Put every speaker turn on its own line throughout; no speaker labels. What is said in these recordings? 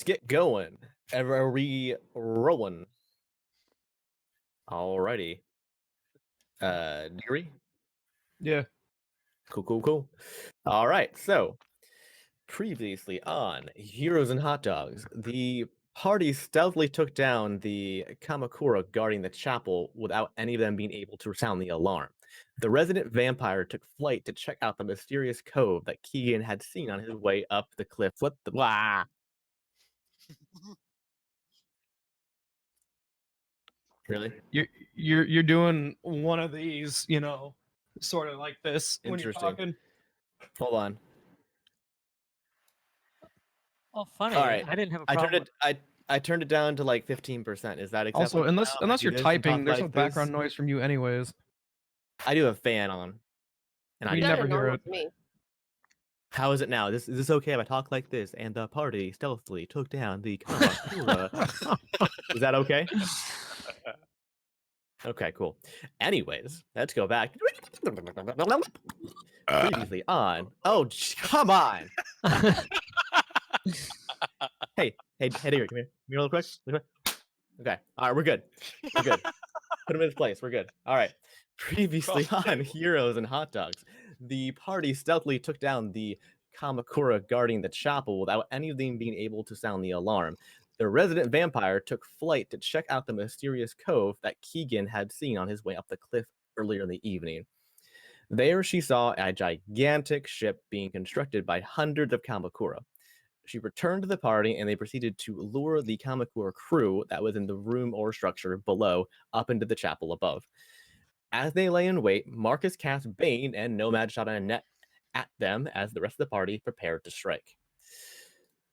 get going. Are we rolling? Alrighty. Deary?
Yeah.
Cool. All right, so previously on Heroes and Hot Dogs, the party stealthily took down the Kamakura guarding the chapel without any of them being able to sound the alarm. The resident vampire took flight to check out the mysterious cove that Keegan had seen on his way up the cliff. What the blah? Really?
You're doing one of these, sort of like this when you're
Interesting.
talking.
Hold on.
Oh, funny.
All right.
I didn't have a
I turned
problem.
I turned it down to like 15%. Is that acceptable?
Also, unless
now if I do
you're
this and
typing,
talk
there's no
like
background
this?
noise from you anyways.
I do have a fan on. And I
We
do.
never
Sounded
hear
normal
it.
to me.
How is it now? Is this okay if I talk like this? And the party stealthily took down the Kamakura. Is that okay? Okay, cool. Anyways, let's go back. Previously on. Oh, come on. Hey, dear, come here. Come here real quick. Okay. All right, we're good. Put him in his place. We're good. All right. Previously on Heroes and Hot Dogs, the party stealthily took down the Kamakura guarding the chapel without any of them being able to sound the alarm. The resident vampire took flight to check out the mysterious cove that Keegan had seen on his way up the cliff earlier in the evening. There she saw a gigantic ship being constructed by hundreds of Kamakura. She returned to the party and they proceeded to lure the Kamakura crew that was in the room or structure below up into the chapel above. As they lay in wait, Marcus cast Bane and Nomad shot a net at them as the rest of the party prepared to strike.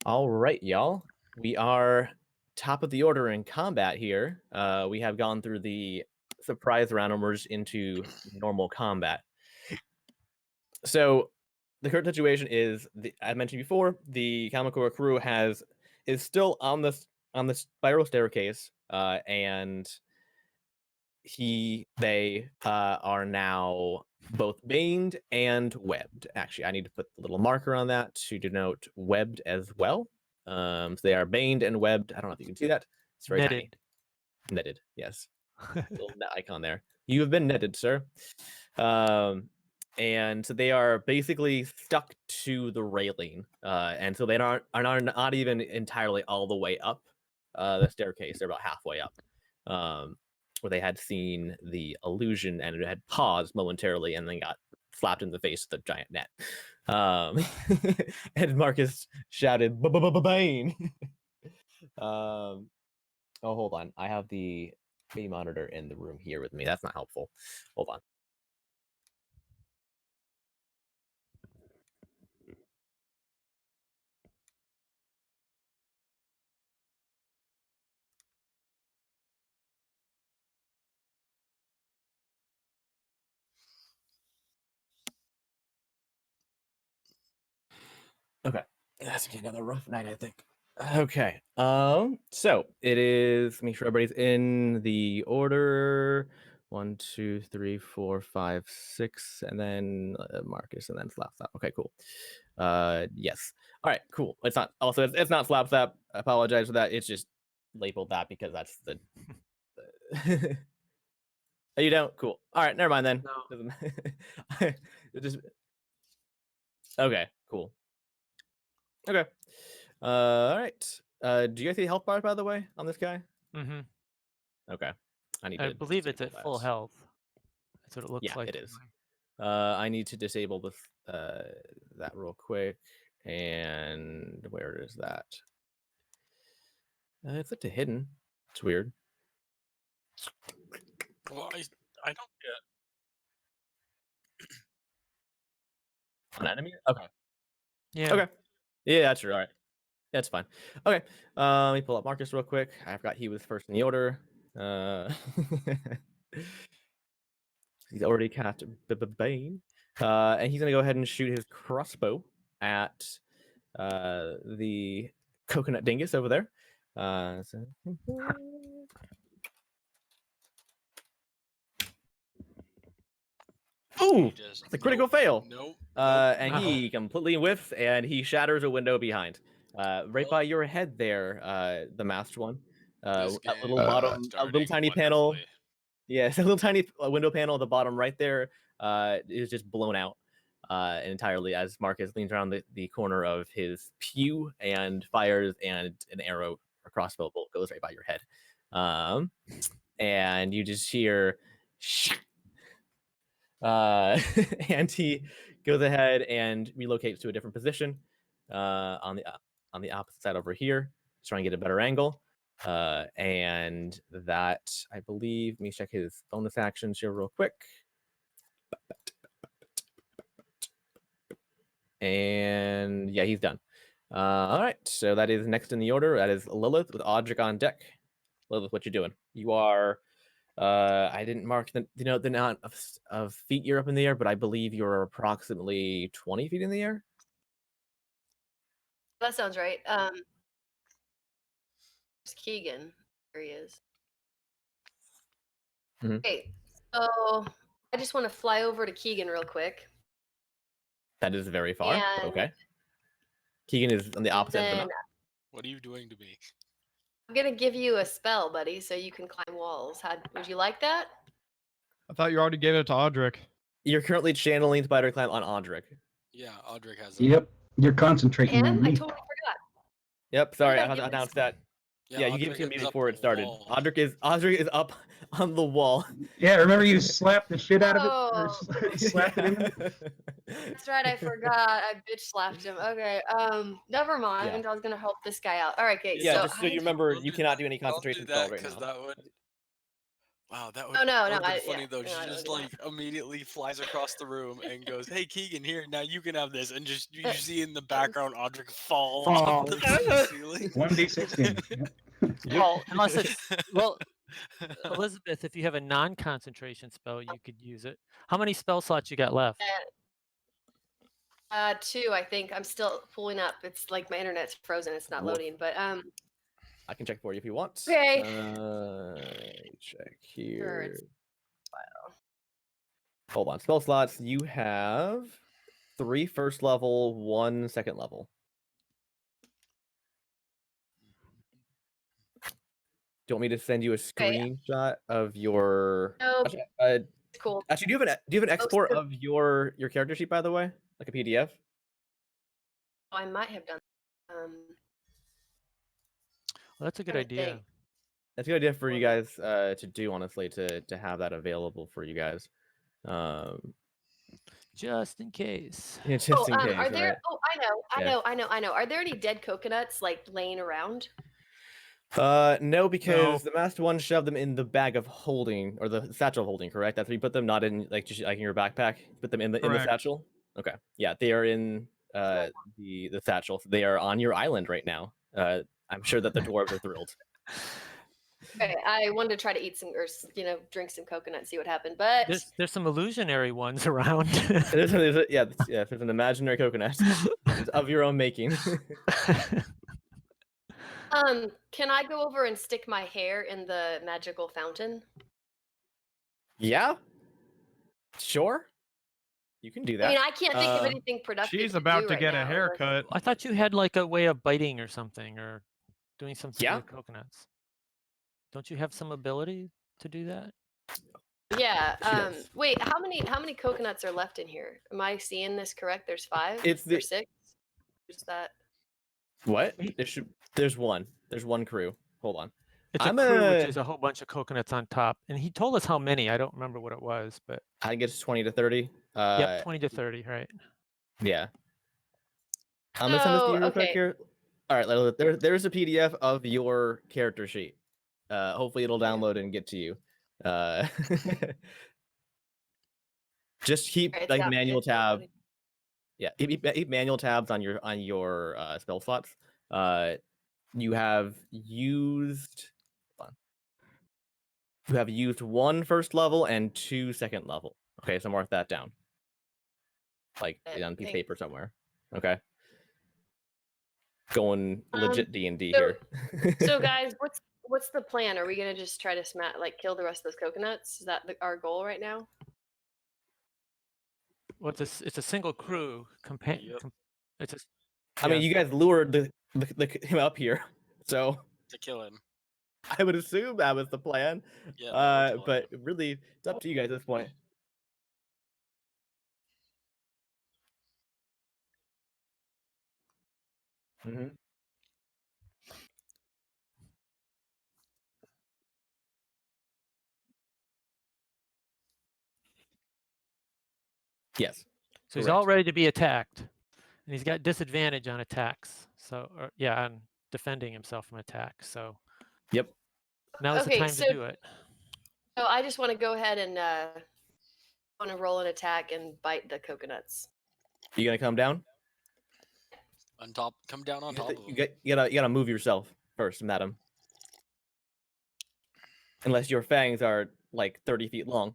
All right, y'all. We are top of the order in combat here. We have gone through the surprise round and merged into normal combat. So the current situation is, I mentioned before, the Kamakura crew is still on the spiral staircase, and they are now both baned and webbed. Actually, I need to put the little marker on that to denote webbed as well. So they are baned and webbed. I don't know if you can see that. It's very tiny. Netted, yes. Little net icon there. You have been netted, sir. And so they are basically stuck to the railing, and so they are not even entirely all the way up the staircase. They're about halfway up, where they had seen the illusion and it had paused momentarily and then got slapped in the face with a giant net. And Marcus shouted, "Bane!" Oh, hold on. I have the monitor in the room here with me. That's not helpful. Hold on. Okay. That's gonna be another rough night, I think. Okay. So it is, make sure everybody's in the order. 1, 2, 3, 4, 5, 6, and then Marcus, and then Slap Slap. Okay, cool. Yes. All right, cool. It's not it's not Slap Slap. I apologize for that. It's just labeled that because that's the Oh, you don't? Cool. All right, never mind then.
No.
It just okay, cool. Okay. All right. Do you guys see health bars, by the way, on this guy?
Mm-hmm.
Okay. I need
I
to
believe it's
disable
at full
that.
health. That's what it looks
Yeah,
like.
it is. I need to disable this that real quick. And where is that? It's like to hidden. It's weird.
Well, I don't get
An enemy? Okay.
Yeah.
Okay. Yeah, that's true. All right. That's fine. Okay. Let me pull up Marcus real quick. I forgot he was first in the order. He's already cast Bane. And he's going to go ahead and shoot his crossbow at the coconut dingus over there. Ooh, it's a critical fail.
Nope.
And he completely whiffs and he shatters a window behind. Right by your head there, the masked one.
This
A little
game
bottom, a little
starting
tiny panel.
wonderfully.
Yes, a little tiny window panel at the bottom right there is just blown out entirely as Marcus leans around the corner of his pew and fires, and an arrow or crossbow bolt goes right by your head. And you just hear and he goes ahead and relocates to a different position on the opposite side over here, to try and get a better angle. And that, I believe, let me check his bonus actions here real quick. And yeah, he's done. All right, so that is next in the order. That is Lilith with Audric on deck. Lilith, what you doing? You are I didn't mark the amount of feet you're up in the air, but I believe you're approximately 20 feet in the air.
That sounds right. There's Keegan. There he is.
Mhm.
Okay, so I just want to fly over to Keegan real quick.
That is very far. But
And
okay. Keegan is on the opposite end of the
then
map.
What are you doing to me?
I'm gonna give you a spell, buddy, so you can climb walls. Would you like that?
I thought you already gave it to Audric.
You're currently channeling Spider Climb on Audric.
Yeah, Audric has it.
Yep, you're concentrating on
And I
me.
totally forgot.
Yep, sorry,
did
I
I give
announced
this?
that. Yeah, you gave it
Audric
to him
is up
before it
the
started.
wall.
Audric is up on the wall.
Yeah, remember you slapped the shit out of it?
Oh.
Or slapped it in him?
That's right, I forgot. I bitch slapped him. Okay, never mind.
Yeah.
I was gonna help this guy out. All right, okay.
Yeah,
so
just so you remember,
Don't
you
do
cannot
that.
do any
Don't
concentration
do
spells
that,
right
because
now.
that would. Wow, that would.
Oh, no,
that
no,
would have
I-
been funny
yeah,
though.
no,
She
I don't
just
do that.
like immediately flies across the room and goes, "Hey, Keegan, here. Now you can have this." And just you see in the background Audric fall off the ceiling.
1d6 damage. Yep.
Well, unless it's well, Elizabeth, if you have a non-concentration spell, you could use it. How many spell slots you got left?
2, I think. I'm still pulling up. It's like my internet's frozen. It's not
Woof.
loading. But
I can check for you if you want.
Okay.
Check
Sure,
here.
it's
Hold on. Spell slots. You have 3 first level, 1 second level. Do you want me to send you a
Okay.
screenshot of your?
No.
Actually,
cool.
actually, do you have an export
so-
of your character sheet, by the way, like a PDF?
Oh, I might have done.
Well, that's a good
Trying to
idea.
think.
That's a good idea for you
Well,
guys to do, honestly, to have that available for you guys.
Just in case.
Yeah, just in case,
are there?
right?
Oh,
Yeah.
I know. Are there any dead coconuts like laying around?
No, because the masked one shoved them in the bag of holding, or the satchel of holding, correct? That's where you put them, not in like just like in your backpack. Put them in the
Correct.
satchel. Okay, yeah, they are in the satchel. They are on your island right now. I'm sure that the dwarves are thrilled.
Okay, I wanted to try to eat some or drink some coconut and see what happened, but
There's some illusionary ones around.
There's an imaginary coconut of your own making.
can I go over and stick my hair in the magical fountain?
Yeah, sure, you can do that.
I mean, I can't think of anything productive.
She's
to
about
do
to
right
get
now,
a
unless-
haircut.
I thought you had like a way of biting or something, or doing something
Yeah.
with coconuts. Don't you have some ability to do that?
Yeah.
She does.
Wait, how many coconuts are left in here? Am I seeing this correct? There's 5
It's
or
the
6. Who's that?
what? There's one. There's one crew. Hold on.
It's
I'm
a crew, which
gonna-
is a whole bunch of coconuts on top. And he told us how many. I don't remember what it was, but
I think it's 20 to 30.
yep, 20 to 30, right?
Yeah. I'm gonna send this to you real quick
okay.
here. All right, Lilith, there's a PDF of your character sheet. Hopefully it'll download and get to you. Just keep
Alright, it's
like
got-
manual
it's
tab.
downloading.
Yeah, keep manual tabs on your spell slots. You have used. Hold on. You have used 1 first level and 2 second level. Okay, so mark that down. Like on a piece of
Thanks.
paper somewhere. Okay. Going legit D&D
so-
here.
So guys, what's the plan? Are we gonna just try to kill the rest of those coconuts? Is that our goal right now?
Well, it's a single crew.
Yep.
It's a,
I mean,
yeah.
you guys lured him up here. So
To kill him.
I would assume that was the plan.
Yeah. that would kill
But
him.
really, it's up to you guys at this point. Mm-hmm. Yes.
So he's
Correct.
all ready to be attacked, and he's got disadvantage on attacks. So, yeah, on defending himself from attacks. So,
Yep.
now's the
Okay,
time
so-
to do it.
So I just want to go ahead and want to roll an attack and bite the coconuts.
You gonna come down?
On top, come down on
You have
top
to-
of
you
him.
gotta move yourself first, madam. Unless your fangs are like 30 feet long.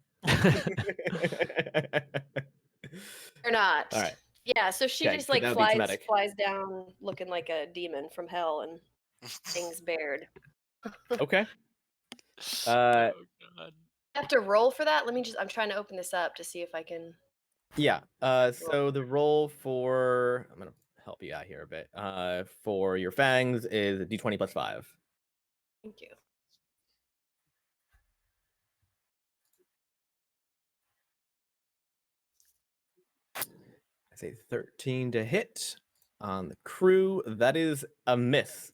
Or not.
All right.
Yeah, so she
Okay,
just
so
like
that would be
flies
dramatic.
flies down looking like a demon from hell and things bared.
Okay.
Oh, God.
I have to roll for that? I'm trying to open this up to see if I can.
Yeah. So the roll for I'm gonna help you out here a bit. For your fangs is a d20 plus 5.
Thank you.
I say 13 to hit on the crew. That is a miss.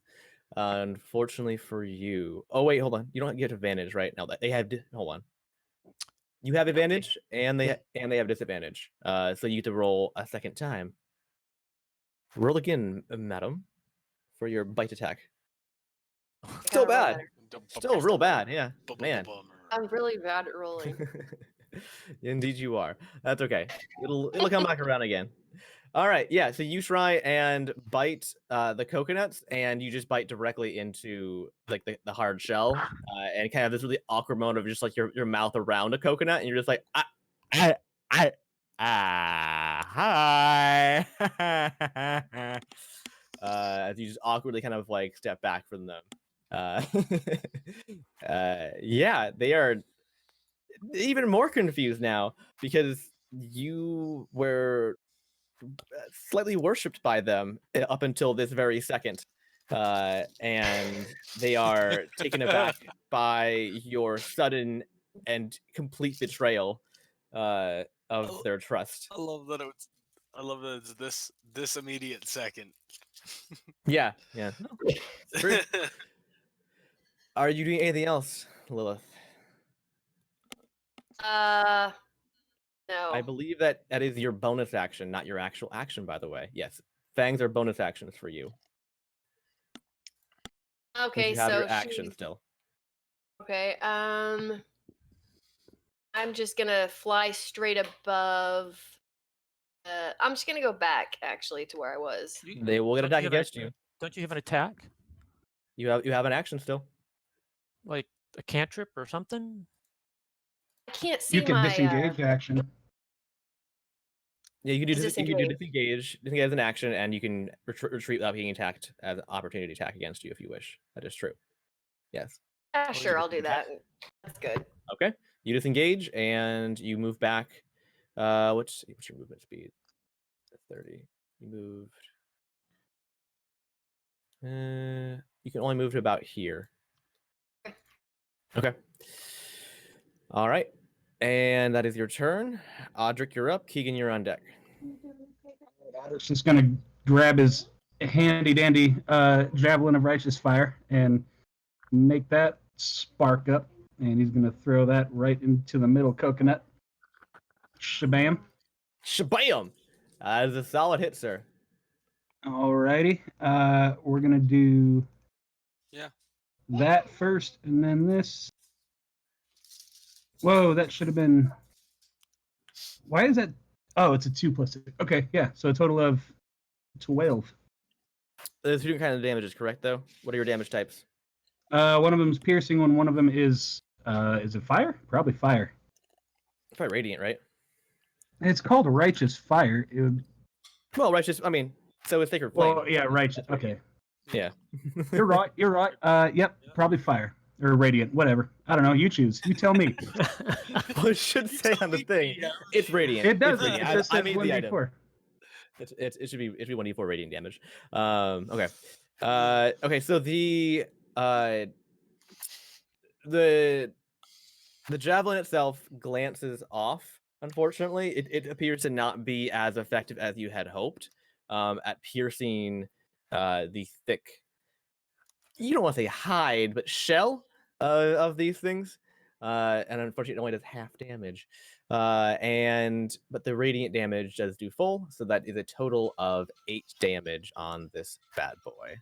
Unfortunately for you. Oh wait, hold on. You don't get advantage right now. That they have. Hold on. You have advantage, and they have disadvantage. So you get to roll a second time. Roll again, madam, for your bite attack. Still
gotta roll
bad.
better.
Still real bad. Yeah, man.
I'm really bad at rolling.
Indeed, you are. That's okay. It'll come back around again. All right, yeah. So you try and bite the coconuts, and you just bite directly into like the hard shell, and kind of this really awkward moment of just like your mouth around a coconut, and you're just like, hi. As you just awkwardly kind of like step back from them. Yeah, they are even more confused now because you were slightly worshipped by them up until this very second, and they are taken aback by your sudden and complete betrayal of their trust.
I love that it's this immediate second.
Yeah. True. Are you doing anything else, Lilith?
No.
I believe that is your bonus action, not your actual action, by the way. Yes, fangs are bonus actions for you. Since
Okay,
you have
so
your action still.
Okay, I'm just gonna fly straight above. I'm just gonna go back actually to where I was.
They will get
Don't
attack
you have
against you.
Don't you have an attack?
You have an action still.
Like a cantrip or something?
I can't see
You can
my.
disengage action.
Yeah, you can do
Disengage.
disengage. Disengage as an action, and you can retreat without being attacked as an opportunity attack against you if you wish. That is true. Yes.
Yeah, sure, I'll do that.
disengage.
That's good.
Okay. You disengage and you move back. What's your movement speed? 30. You moved. You can only move to about here. Okay. All right. And that is your turn. Audric, you're up. Keegan, you're on deck.
Addison's gonna grab his handy dandy javelin of righteous fire and make that spark up, and he's gonna throw that right into the middle coconut. Shabam!
Shabam! That is a solid hit, sir.
Alrighty, we're gonna do that first, and then this. Whoa, that should have been. Why is that? Oh, it's a 2 plus 6. Okay, yeah, so a total of 12.
Those two kind of damages, correct, though? What are your damage types?
One of them's piercing, one of them is it fire? Probably fire.
It's probably radiant, right?
It's called righteous fire. It would,
Well, righteous. I mean, so it's sacred flame.
well, yeah, righteous. Okay,
Yeah.
you're right. You're right. Yep, probably fire or radiant, whatever. I don't know. You choose. You tell me.
Well, it should say on the thing. It's radiant.
It does.
It's radiant.
It just
I
says
made the item.
1d4.
It should be 1d4 radiant damage. Okay. Okay, so the javelin itself glances off. Unfortunately, it appears to not be as effective as you had hoped at piercing the thick, you don't want to say hide, but shell of these things. And unfortunately, it only does half damage. But the radiant damage does do full, so that is a total of 8 damage on this bad boy.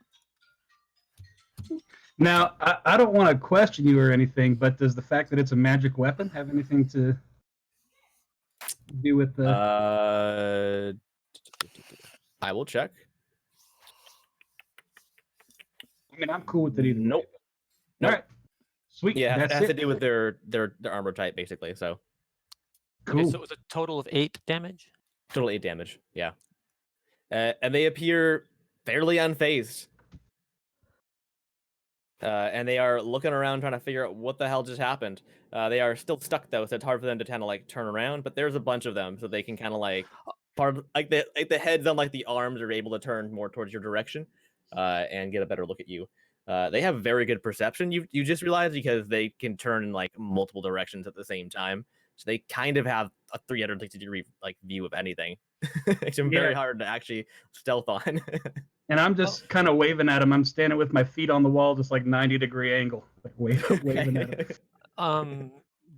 Now, I don't want to question you or anything, but does the fact that it's a magic weapon have anything to do with the?
I will check.
I mean, I'm cool with it either.
Nope.
Way.
Nope.
All right. Sweet.
Yeah, it
That's
has to
it.
do with their armor type, basically. So
Cool.
Okay, so it was a total of 8 damage.
total 8 damage. Yeah. And they appear fairly unfazed. And they are looking around trying to figure out what the hell just happened. They are still stuck though, so it's hard for them to kind of like turn around. But there's a bunch of them, so they can kind of like the heads on like the arms are able to turn more towards your direction, and get a better look at you. They have very good perception. You just realized because they can turn in like multiple directions at the same time, so they kind of have a 360-degree like view of anything. It's very hard to actually stealth on.
And I'm just kind of waving at him. I'm standing with my feet on the wall, just like 90-degree angle, like waving at him.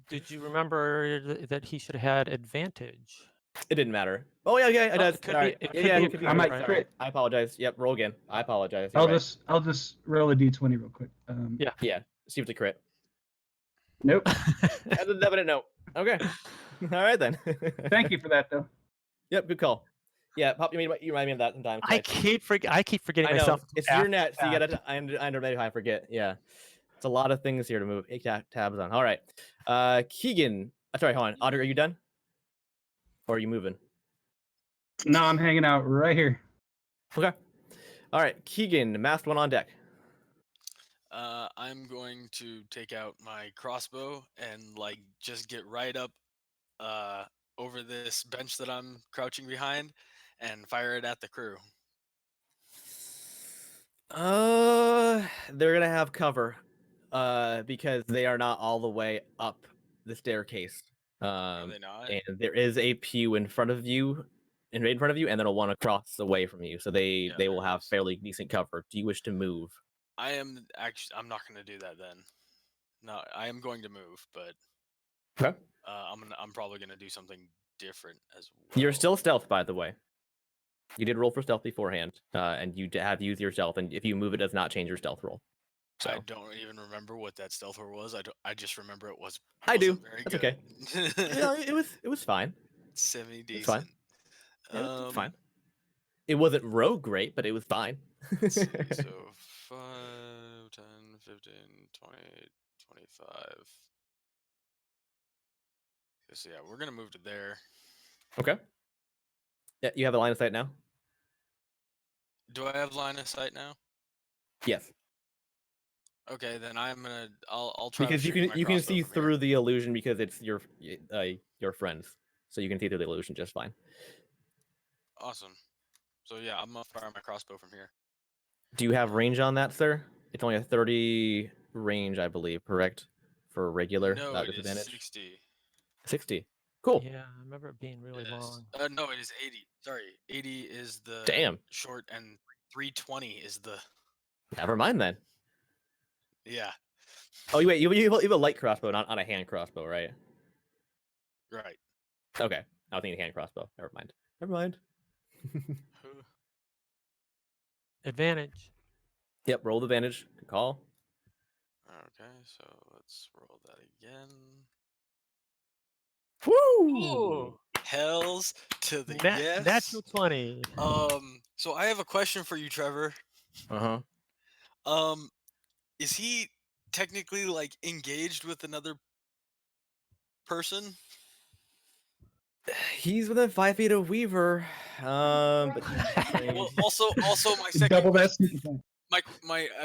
Did you remember that he should have had advantage?
It didn't matter. Oh yeah, okay, it
Oh,
does.
it could
All
be-
right.
it
Yeah,
could
yeah,
be
it could
I might
Sorry.
crit.
I apologize. Yep, roll again. I apologize. You're
I'll
right.
just roll a d20 real quick.
Yeah. See if it's a crit.
Nope.
That's a definite no. Okay. All right then.
Thank you for that, though.
Yep, good call. Yeah, Pop, you remind me of that sometimes.
I keep forgetting
I know.
myself.
It's your net, so you gotta. I understand how I forget. Yeah, it's a lot of things here to move. 8 tabs on. All right. Keegan. Sorry, hold on. Otter, are you done? Or are you moving?
No, I'm hanging out right here.
Okay. All right, Keegan, masked one on deck.
I'm going to take out my crossbow and like just get right up over this bench that I'm crouching behind and fire it at the crew.
They're gonna have cover, because they are not all the way up the staircase.
Are they not?
And there is a pew in front of you, and right in front of you, and then a one across away from you. So they
Yeah,
will
there
have
is.
fairly decent cover. Do you wish to move?
I'm not going to do that then. No, I am going to move, but
Okay.
I'm probably going to do something different as well.
You're still stealth, by the way. You did roll for stealth beforehand, and you have used your stealth, and if you move, it does not change your stealth roll. So
I don't even remember what that stealth roll was. I just remember it was.
I do.
Very
That's
good.
okay. No, it was fine.
Semi
It's fine.
decent.
Yeah, it's fine. It wasn't rogue great, but it was fine.
Let's see. So 5, 10, 15, 20, 25. So yeah, we're gonna move to there.
Okay. Yeah, you have a line of sight now?
Do I have line of sight now?
Yes.
Okay, then I'll try.
Because
to shoot my
you can
crossbow
see
from here.
through the illusion because it's your friends. So you can see through the illusion just fine.
Awesome. So yeah, I'm gonna fire my crossbow from here.
Do you have range on that, sir? It's only a 30 range, I believe, correct? For regular
No, it is
disadvantage.
60.
60. Cool.
Yeah, I remember it being really
Yes.
long.
No, it is 80. Sorry, 80 is the
Damn.
short, and 320 is the
Never mind then.
yeah.
Oh, wait, you have a light crossbow, not on a hand crossbow, right?
Right.
Okay. I was thinking hand crossbow. Never mind. Never mind.
Advantage.
Yep, roll the advantage. Good call.
Okay, so let's roll that again.
Woo!
Hells to the yes.
Natural 20.
So I have a question for you, Trevor.
Uh-huh.
Is he technically like engaged with another person?
He's within 5 feet of Weaver. But
Well, also my second
Double that
question,
sneak attack.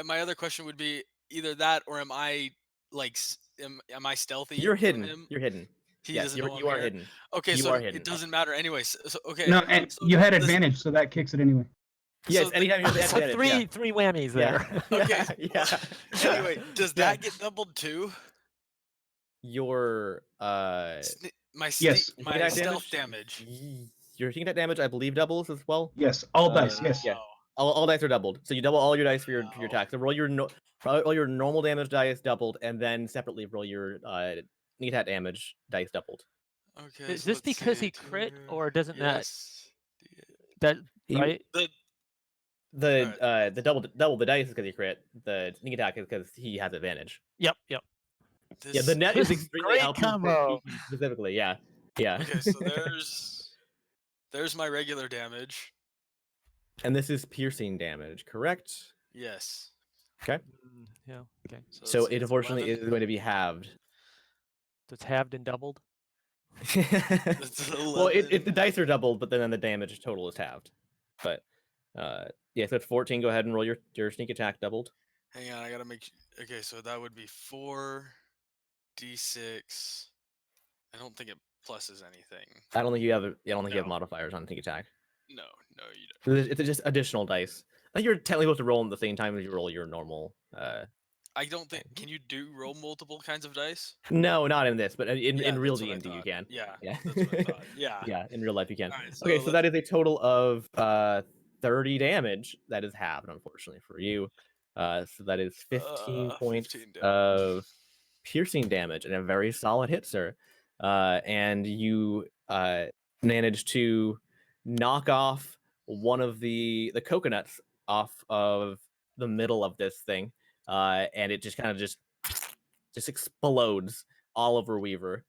my other question would be either that or am I like am I stealthy?
you're
from
hidden.
him?
You're hidden.
He
Yes,
doesn't know
you
I'm
are
here?
hidden.
Okay,
You
so
are hidden.
it doesn't matter anyways. So okay.
No, and
so
you had
this-
advantage, so that kicks it anyway.
Yes,
So the-
anytime you have the
So
advantage.
three whammies
Yeah.
there.
Yeah.
Okay.
Yeah.
Anyway, does
Yeah.
that get doubled too?
Your
My
Yes.
my
sneak attack
stealth damage.
Your sneak attack damage, I believe, doubles as well.
Yes, all dice. Yes.
Yeah. All dice are doubled, so you double all your dice for your attack. So roll your all your normal damage dice doubled, and then separately roll your sneak attack damage dice doubled.
Okay.
Is
so
this
let's
because
see,
he crit,
two-
or doesn't
yes.
that
He-
right?
The
The double the dice is because he crit. The sneak attack is because he has advantage.
Yep.
Yeah,
this,
the net
This
is
is
extremely
great
helpful
combo.
for specifically. Yeah, yeah.
Okay, so there's my regular damage.
And this is piercing damage, correct?
Yes.
Okay.
Yeah. Okay.
So,
So
let's see,
it
it's
unfortunately
11.
is going to be halved.
So it's halved and doubled.
It's
Well,
11.
the dice are doubled, but then the damage total is halved. But yeah, so it's 14. Go ahead and roll your sneak attack doubled.
Hang on, I gotta make. Okay, so that would be 4d6. I don't think it pluses anything.
I don't think you have you have
No.
modifiers on sneak attack.
No, you don't.
So it's just additional dice. I think you're technically supposed to roll them at the same time as you roll your normal.
I don't think. Can you roll multiple kinds of dice?
No, not in this, but in
Yeah,
real
that's what I
D&D you
thought.
can.
Yeah,
Yeah.
that's what I thought. Yeah.
Yeah, in real life you can.
Alright,
Okay, so
let's-
that is a total of 30 damage. That is halved, unfortunately, for you. So that is 15 points
15 damage.
of piercing damage and a very solid hit, sir. And you managed to knock off one of the coconuts off of the middle of this thing, and it just kind of just explodes all over Weaver.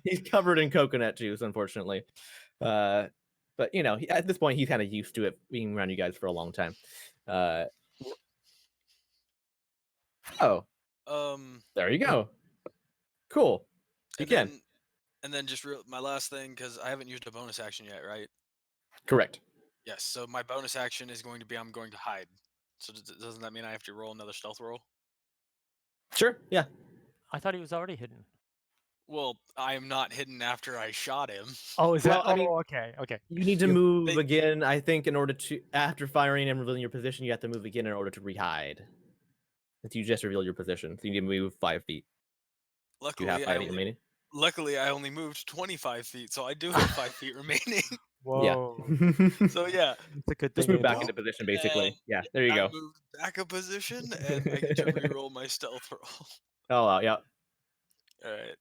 He's covered in coconut juice, unfortunately. But you know, at this point, he's kind of used to it being around you guys for a long time. Oh, there you go. Cool. You
and
can.
then, and then just my last thing, because I haven't used a bonus action yet, right?
Correct.
Yes. So my bonus action is going to be I'm going to hide. So doesn't that mean I have to roll another stealth roll?
Sure. Yeah.
I thought he was already hidden.
Well, I am not hidden after I shot him.
Oh, is
Well,
that?
I mean,
Okay. Okay.
You need to
You-
move
they-
again. I think in order to after firing and revealing your position, you have to move again in order to rehide. If you just revealed your position, so you need to move 5 feet. You
Luckily,
have 5 feet remaining.
luckily, I only moved 25 feet, so I do have 5 feet remaining.
Whoa.
Yeah.
So yeah,
It's a good
Just
thing.
move back
go.
into position, basically.
And
Yeah. There you
I
go.
moved back a position, and I get to reroll my stealth roll.
Oh, yeah.
All right.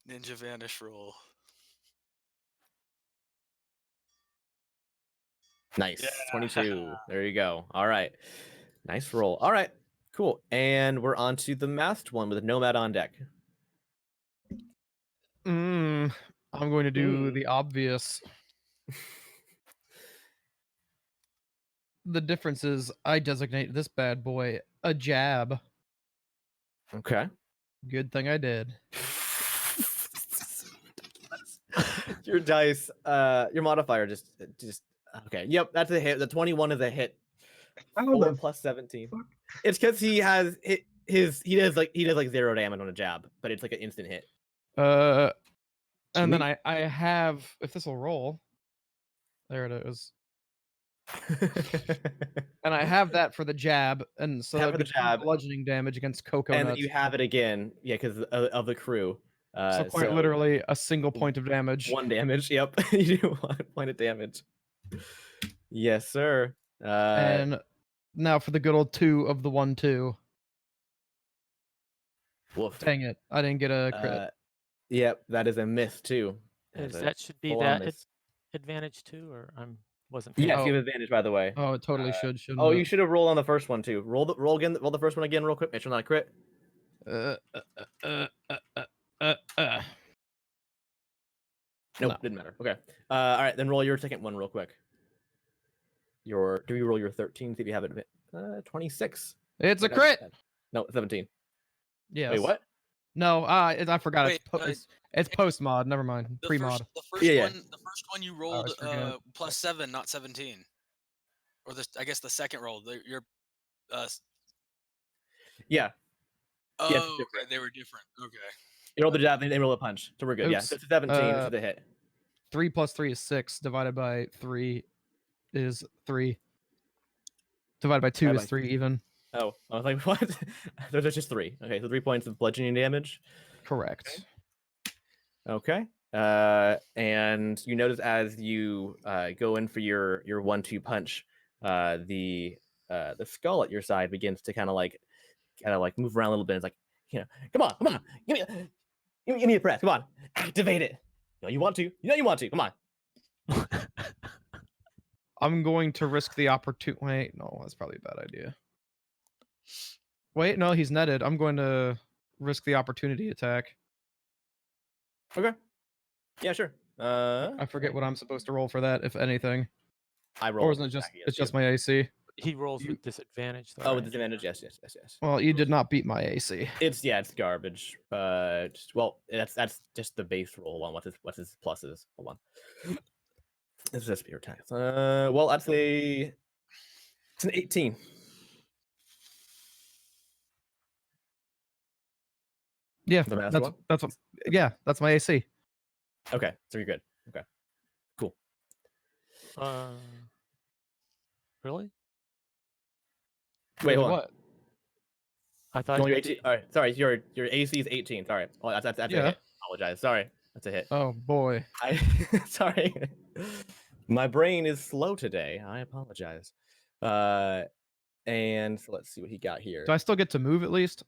Ninja vanish roll.
Nice.
Yeah.
22. There you go. All right. Nice roll. All right. Cool. And we're on to the masked one with Nomad on deck.
I'm going to do the obvious. The difference is I designate this bad boy a jab.
Okay.
Good thing I did.
Your dice, your modifier just okay. Yep, that's a hit. The 21 is a hit.
How
4
the
plus 17.
fuck?
It's because he has he does like 0 damage on a jab, but it's like an instant hit.
And then I have, if this will roll, there it is. And I have that for the jab, and so
Have
that'd
for the
be 2
jab.
bludgeoning damage against Coco
And then
Nuts.
you have it again, yeah, because of the crew.
So quite literally a single point of damage.
1 damage. Yep, you do 1 point of damage. Yes, sir.
And now for the good old 2 of the 1/2.
Woof.
Dang it, I didn't get a crit.
Yep, that is a miss too. That's a
That should be
full-on
that
miss.
advantage too, or wasn't. paying
Yes,
Oh.
you have advantage, by the way.
Oh, it totally shouldn't
Oh,
it?
you should have rolled on the first one too. Roll the first one again, real quick. Make sure not a crit. Nope,
No.
didn't matter. Okay. All right, then roll your second one real quick. Do you roll your 13? See if you have it. 26.
It's a
That's
crit.
bad. No, 17.
Yes.
Wait, what?
No, I forgot.
Wait,
It's post mod. Never mind. Pre mod.
The first
Yeah,
one. The first one you rolled
forget.
+7, not 17. Or I guess the second roll. Your
Yeah.
oh,
it's
okay,
different.
they were different. Okay.
You roll the jab, and they roll a punch. So we're good. Yeah,
Oops.
so it's a 17, which is a hit.
3 plus 3 is 6. Divided by 3 is 3. Divided by 2
Divided
is
by
3 even.
Oh, I was like, what? There's just 3. Okay, so 3 points of bludgeoning damage.
Correct.
Okay. And you notice as you go in for your 1-2 punch, the skull at your side begins to kind of like move around a little bit. It's like, come on, give me a press. Come on, activate it. You want to. You want to. Come on.
I'm going to risk the opportunity. Wait, no, that's probably a bad idea. Wait, no, he's netted. I'm going to risk the opportunity attack.
Okay. Yeah, sure.
I forget what I'm supposed to roll for that, if anything.
I roll.
Or isn't it just it's just my AC?
He rolls with disadvantage, though.
Oh,
right?
with disadvantage. Yes.
Well, you did not beat my AC.
It's garbage. But well, that's just the base roll. Hold on, what's his pluses? Hold on. This is a spear attack. Well, I'd say it's an 18.
Yeah,
The master one?
that's what. Yeah, that's my AC.
Okay, so you're good. Okay, cool.
Really?
Wait, hold on.
What?
I thought
Only
you
18. All right, sorry. Your AC is 18. Sorry. Oh, that's a
Yeah.
hit. Apologize. Sorry, that's a hit.
Oh boy.
Sorry. My brain is slow today. I apologize. And so let's see what he got here.
Do I still get to move at least?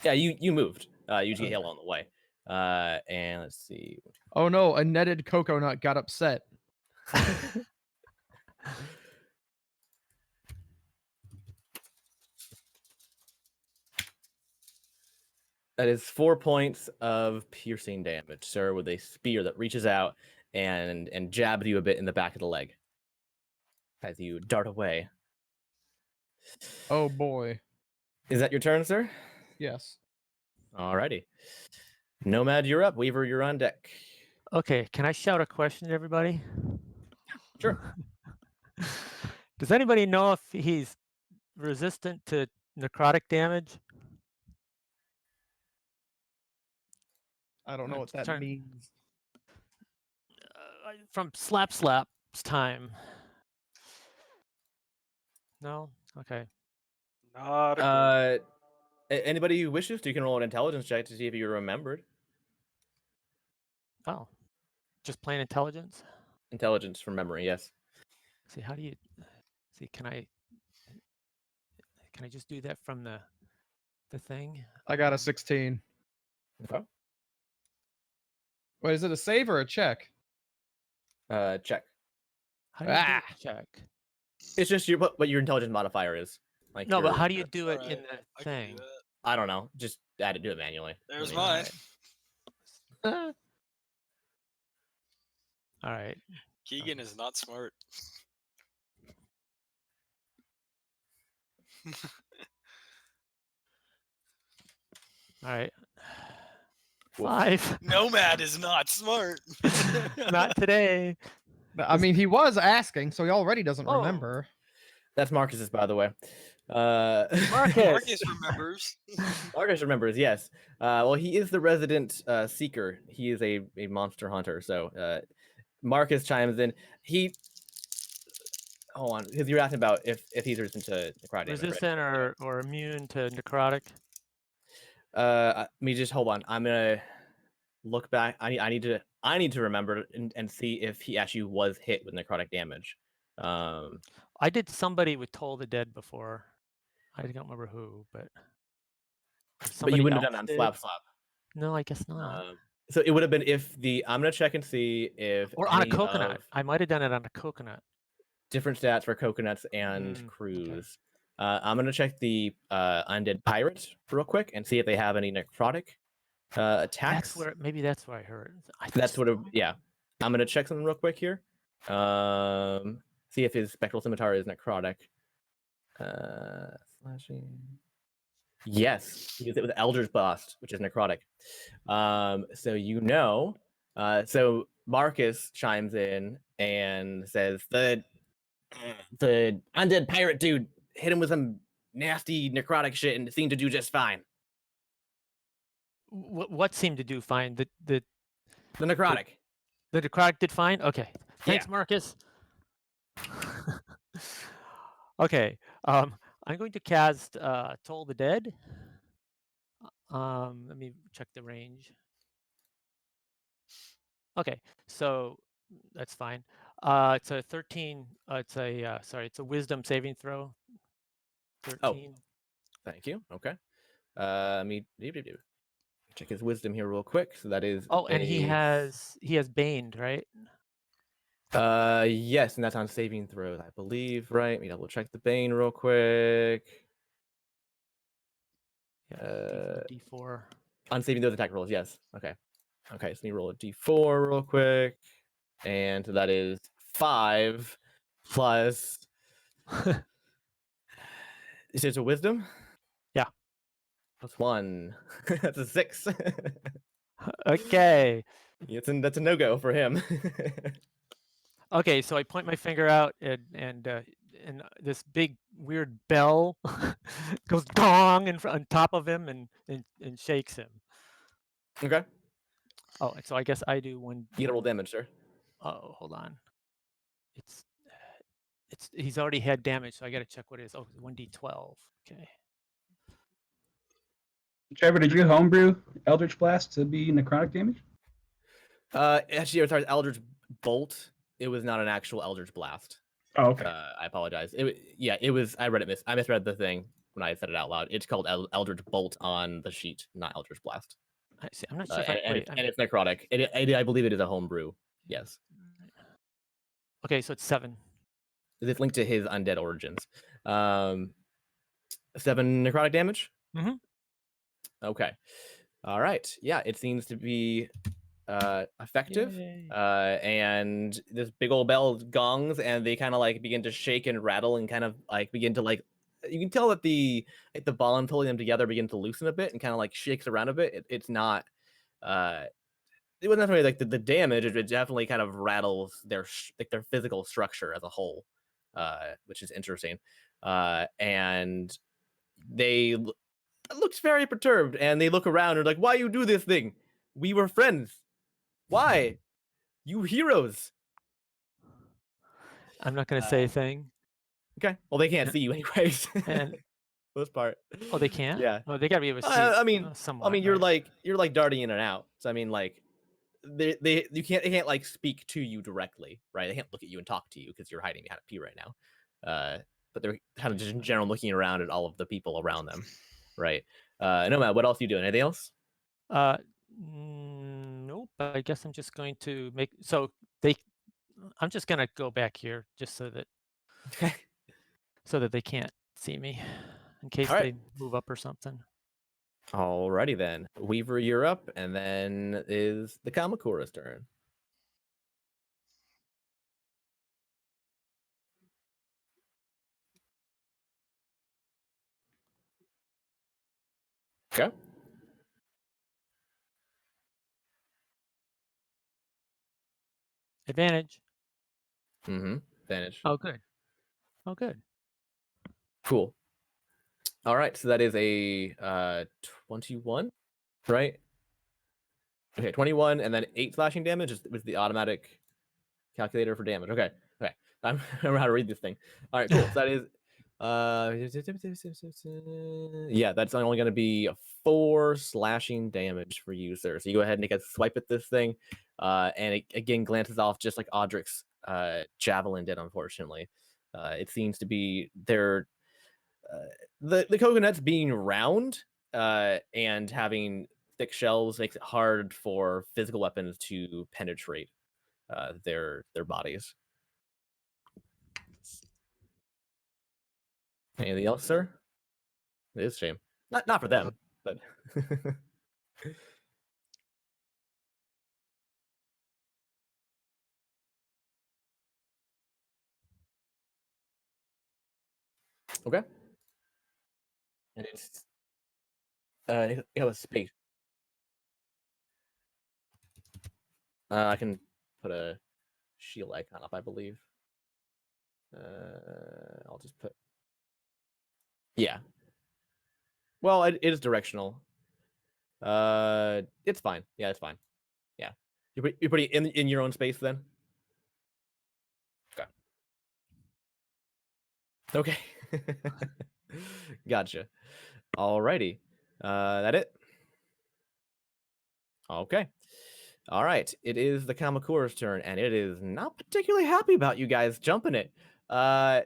Yeah, you moved. You just get hit along the way. And let's see.
Oh no, a netted coconut got upset.
That is 4 points of piercing damage, sir, with a spear that reaches out and jabs you a bit in the back of the leg as you dart away.
Oh boy.
Is that your turn, sir?
Yes.
Alrighty. Nomad, you're up. Weaver, you're on deck.
Okay, can I shout a question to everybody?
Sure.
Does anybody know if he's resistant to necrotic damage?
I don't know what that
Turn-
means.
From Slap's time. No? Okay.
Not a clue.
Anybody who wishes to, you can roll an intelligence check to see if you remembered.
Oh. Just plain intelligence?
Intelligence from memory, yes.
See, how do you see, can I just do that from the thing?
I got a 16.
Okay.
Wait, is it a save or a check?
Check.
How do you do
Ah!
a check?
It's just what your intelligence modifier is. Like
No, but
your-
how do you do it
Alright,
in the
I can
thing?
do that.
I don't know. Just add it, do it manually.
There's
I mean,
mine.
All right.
Keegan is not smart.
All right.
Woof.
5.
Nomad is not smart.
Not today.
I mean, he was asking, so he already doesn't
Oh.
remember.
That's Marcus's, by the way.
Marcus.
Marcus remembers.
Marcus remembers, yes. Well, he is the resident seeker. He is a monster hunter. So Marcus chimes in. Hold on, because you're asking about if he's resistant to necrotic damage.
Resistant or immune to necrotic.
Let me just hold on. I'm gonna look back. I need to remember and see if he actually was hit with necrotic damage.
I did somebody with Toll the Dead before. I don't remember who, but
But you wouldn't
else
have done
did.
that on slap.
No, I guess not.
So it would have been if I'm gonna check and see if
Or on a
any
coconut.
of
I might have done it on a coconut.
different stats for coconuts and
okay.
crews. I'm gonna check the undead pirate real quick and see if they have any necrotic attacks.
Maybe that's where I heard.
That's what. Yeah, I'm gonna check something real quick here. See if his spectral scimitar is necrotic. Slashing. Yes, he gets it with Elder's Blast, which is necrotic. So so Marcus chimes in and says the undead pirate dude hit him with some nasty necrotic shit and it seemed to do just fine.
What seemed to do fine? The
necrotic.
The necrotic did fine. Okay. Thanks,
Yeah.
Marcus. Okay. I'm going to cast Toll the Dead. Let me check the range. Okay, so that's fine. It's a 13. It's a sorry. It's a Wisdom saving throw. 13.
Thank you. Okay. Let me check his wisdom here real quick. So that is
Oh, and he has baned, right?
yes, and that's on saving throws, I believe, right? Let me double check the bane real quick.
Yeah, D4.
On saving those attack rolls, yes. Okay. Okay, so let me roll a D4 real quick. And that is 5 plus is it a wisdom?
Yeah.
Plus 1. That's a 6.
Okay.
That's a no-go for him.
Okay, so I point my finger out and this big weird bell goes dong on top of him and shakes him.
Okay.
Oh, and so I guess I do one.
You gotta roll damage, sir.
Oh, hold on. It's he's already had damage, so I got to check what it is. Oh, 1d12. Okay.
Trevor, did you homebrew Eldritch Blast to be necrotic damage?
Actually, sorry, Eldritch Bolt. It was not an actual Eldritch Blast.
Oh, okay.
I apologize. It was. I read it. I misread the thing when I said it out loud. It's called Eldritch Bolt on the sheet, not Eldritch Blast.
I see. I'm not sure if I wait.
And it's necrotic. I believe it is a homebrew. Yes.
Okay, so it's 7.
It's linked to his undead origins. 7 necrotic damage.
Mhm.
Okay. All right. Yeah, it seems to be effective.
Yay.
And this big old bell gongs, and they kind of like begin to shake and rattle, and kind of like begin to like. You can tell that the ball pulling them together begin to loosen a bit, and kind of like shakes around a bit. It's not. It wasn't necessarily like the damage. It definitely kind of rattles their their physical structure as a whole, which is interesting. And they looks very perturbed, and they look around and are like, "Why you do this thing? We were friends. Why? You heroes."
I'm not going to say a thing.
Okay. Well, they can't see you anyways.
And
Most part.
oh, they can't.
Yeah.
Oh, they got to be able to see.
I mean,
somewhat.
you're
right?
like darting in and out. So I mean, like, they can't like speak to you directly, right? They can't look at you and talk to you because you're hiding behind a P right now. But they're kind of just in general looking around at all of the people around them, right? Nomad, what else are you doing? Anything else?
Nope. I guess I'm just going to make so they. I'm just gonna go back here just so that
Okay.
they can't see me in case
All right.
they move up or something.
Alrighty then. Weaver, you're up, and then is the Kamakura's turn. Okay.
Advantage.
Mm-hmm. Advantage.
Oh, good. Oh, good.
Cool. All right, so that is a 21, right? Okay, 21, and then 8 slashing damage was the automatic calculator for damage. Okay, okay. I remember how to read this thing. All right, cool. So that is yeah, that's only going to be 4 slashing damage for you, sir. So you go ahead and take a swipe at this thing, and it again glances off just like Audric's javelin did, unfortunately. It seems to be their the coconuts being round and having thick shells makes it hard for physical weapons to penetrate their bodies. Anything else, sir? It is a shame. Not for them, but okay. And it's you have a space. I can put a shield icon up, I believe. I'll just put. Yeah. Well, it is directional. It's fine. Yeah, it's fine. Yeah. You're putting in your own space then. Okay. Gotcha. Alrighty. That it? Okay. All right. It is the Kamakura's turn, and it is not particularly happy about you guys jumping it.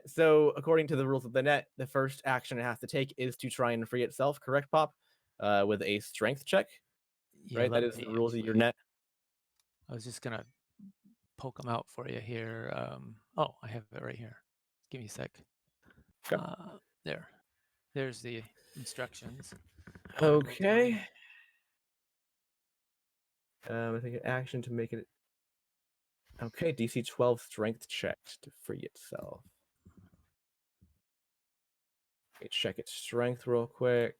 So according to the rules of the net, the first action it has to take is to try and free itself, correct, Pop? With a strength check,
Yeah,
right?
let
That is the
me
rules of your
actually-
net.
I was just gonna poke them out for you here. Oh, I have it right here. Give me a sec.
Okay.
There. There's the instructions.
Okay. I think an action to make it. Okay, DC 12 strength check to free itself. Okay, check its strength real quick.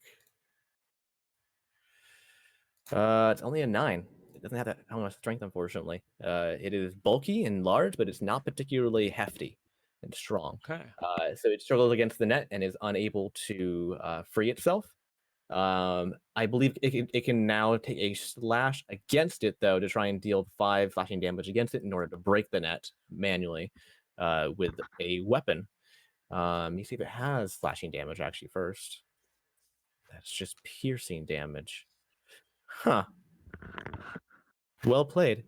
It's only a 9. It doesn't have that much strength, unfortunately. It is bulky and large, but it's not particularly hefty and strong.
Okay.
So it struggles against the net and is unable to free itself. I believe it can now take a slash against it, though, to try and deal 5 slashing damage against it in order to break the net manually with a weapon. Let me see if it has slashing damage actually first. That's just piercing damage. Huh. Well played.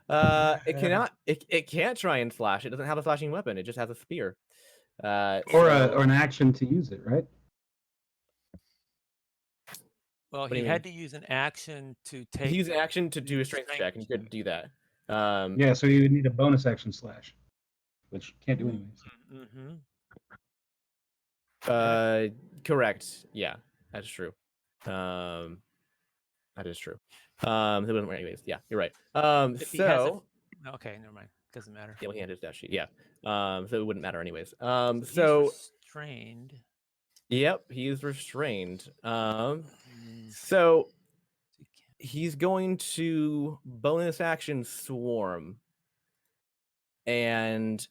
It cannot. It can't try and slash. It doesn't have a slashing weapon. It just has a spear.
Or
So,
an action to use it, right?
Well,
do
he
you
had
mean?
to use an action to
he
take.
used an action to do a
use
strength
strength
check, and he couldn't
check.
do that.
Yeah, so you would need a bonus action slash, which can't do anyways.
Mm-hmm.
Correct. Yeah, that's true. That is true. It wasn't anyways. Yeah, you're right.
If he has a,
So
okay, never mind. Doesn't matter.
yeah, we had his dash sheet. Yeah. So it wouldn't matter anyways.
He's
So
restrained.
yep, he's restrained.
Mm,
So
he can't-
he's going to bonus action swarm, and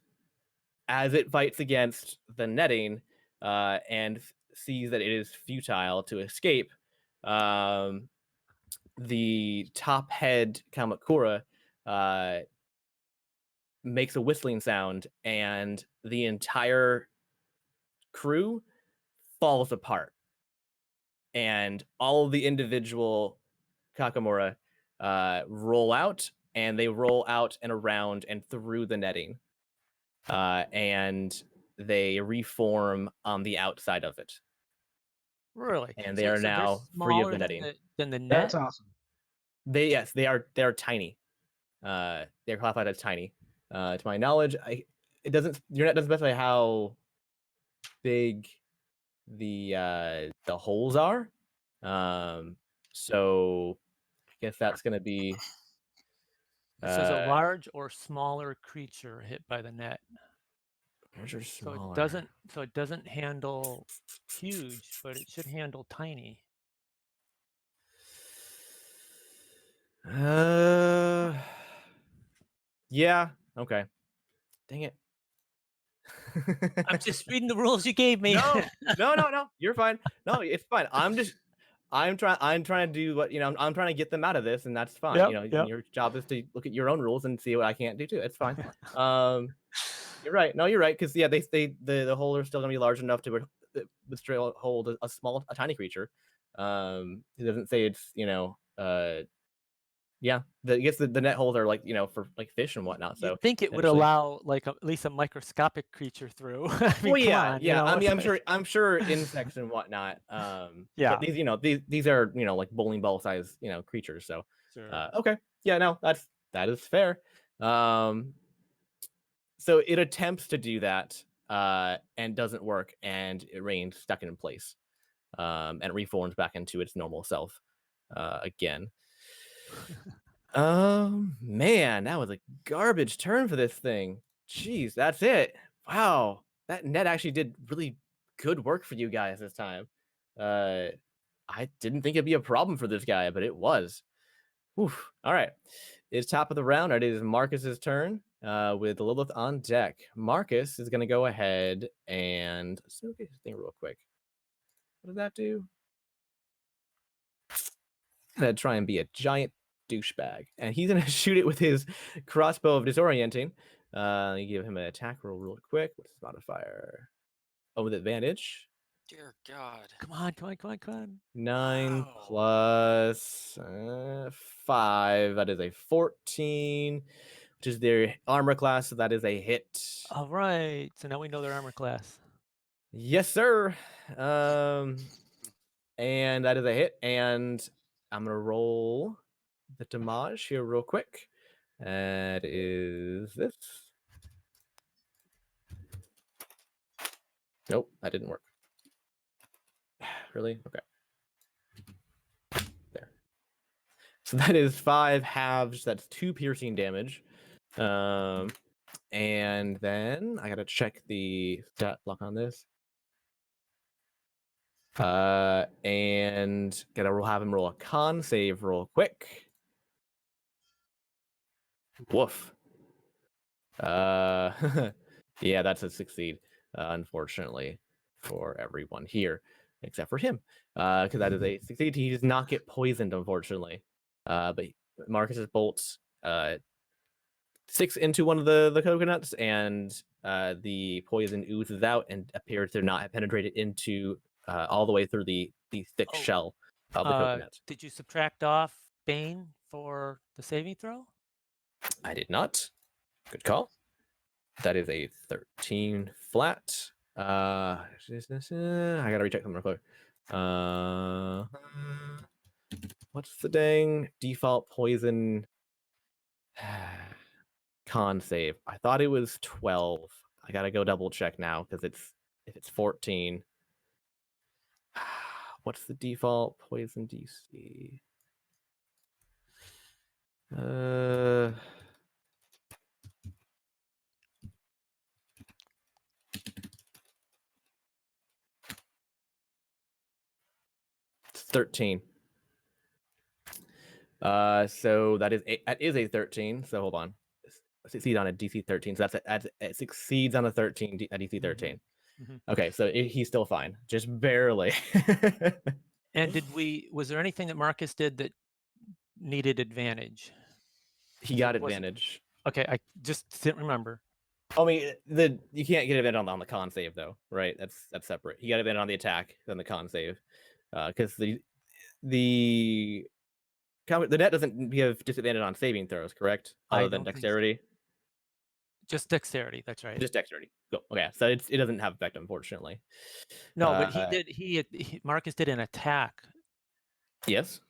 as it fights against the netting and sees that it is futile to escape, the top head Kamakura makes a whistling sound, and the entire crew falls apart, and all of the individual Kakamura roll out, and they roll out and around and through the netting, and they reform on the outside of it,
Really?
and they are
they're
now free of
smaller
the
than
netting.
than the net.
That's awesome.
They are tiny. They're classified as tiny. To my knowledge, your net doesn't specify how big the holes are. So I guess that's gonna be
It says a large or smaller creature hit by the net.
large or
So
smaller.
it doesn't handle huge, but it should handle tiny.
Yeah. Okay. Dang it.
I'm just reading the rules you gave me.
No. You're fine. No, it's fine. I'm trying to do what I'm trying to get them out of this, and that's fine.
Yep, yep.
Your job is to look at your own rules and see what I can't do too. It's fine. You're right. No, you're right. Because yeah, the hole are still gonna be large enough to hold a tiny creature. It doesn't say it's yeah. I guess the net holes are like for like fish and whatnot. So
You'd think it would
essentially-
allow like at least a microscopic creature through. I mean,
well, yeah,
come on,
yeah. I mean,
it's
I'm sure insects and whatnot.
Yeah.
But these are like bowling ball size creatures. So
sure.
okay, yeah, no, that is fair. So it attempts to do that and doesn't work, and it remains stuck in place, and it reforms back into its normal self again. Man, that was a garbage turn for this thing. Jeez, that's it. Wow, that net actually did really good work for you guys this time. I didn't think it'd be a problem for this guy, but it was. Oof. All right, it's top of the round. It is Marcus's turn with Lilith on deck. Marcus is going to go ahead and let's look at his thing real quick. What does that do? I'm going to try and be a giant douchebag, and he's gonna shoot it with his crossbow of disorienting. You give him an attack roll real quick. What's his modifier? Oh, with advantage.
Dear God.
Come on, come on, come on, come on.
9
Wow.
plus 5. That is a 14, which is their armor class. So that is a hit.
All right. So now we know their armor class.
Yes, sir. And that is a hit. And I'm gonna roll the damage here real quick. That is this. Nope, that didn't work. Really? Okay. There. So that is 5 halves. That's 2 piercing damage. And then I gotta check the stat block on this. And have him roll a con save real quick. Woof. Yeah, that's a succeed, unfortunately, for everyone here, except for him. Because that is a succeed. He does not get poisoned, unfortunately. But Marcus's bolts sticks into one of the coconuts, and the poison oozes out and appears to not have penetrated into all the way through the thick
Oh,
shell of the coconut.
Did you subtract off Bane for the saving throw?
I did not. Good call. That is a 13 flat. I gotta recheck them real quick. What's the dang default poison con save? I thought it was 12. I gotta go double check now because if it's 14. What's the default poison DC? It's 13. So that is a 13. So hold on. Succeed on a DC 13. So it succeeds on a 13 a DC 13.
Mhm.
Okay, so he's still fine, just barely.
And was there anything that Marcus did that needed advantage?
He got
Was it-
advantage.
Okay, I just didn't remember.
I mean, you can't get advantage on the con save though, right? That's separate. He got advantage on the attack than the con save, because the net doesn't give disadvantage on saving throws, correct?
I
Other than
don't think so.
dexterity.
Just dexterity, that's right.
Just dexterity. Go. Okay, so it doesn't have effect, unfortunately.
No, but Marcus did an attack,
Yes.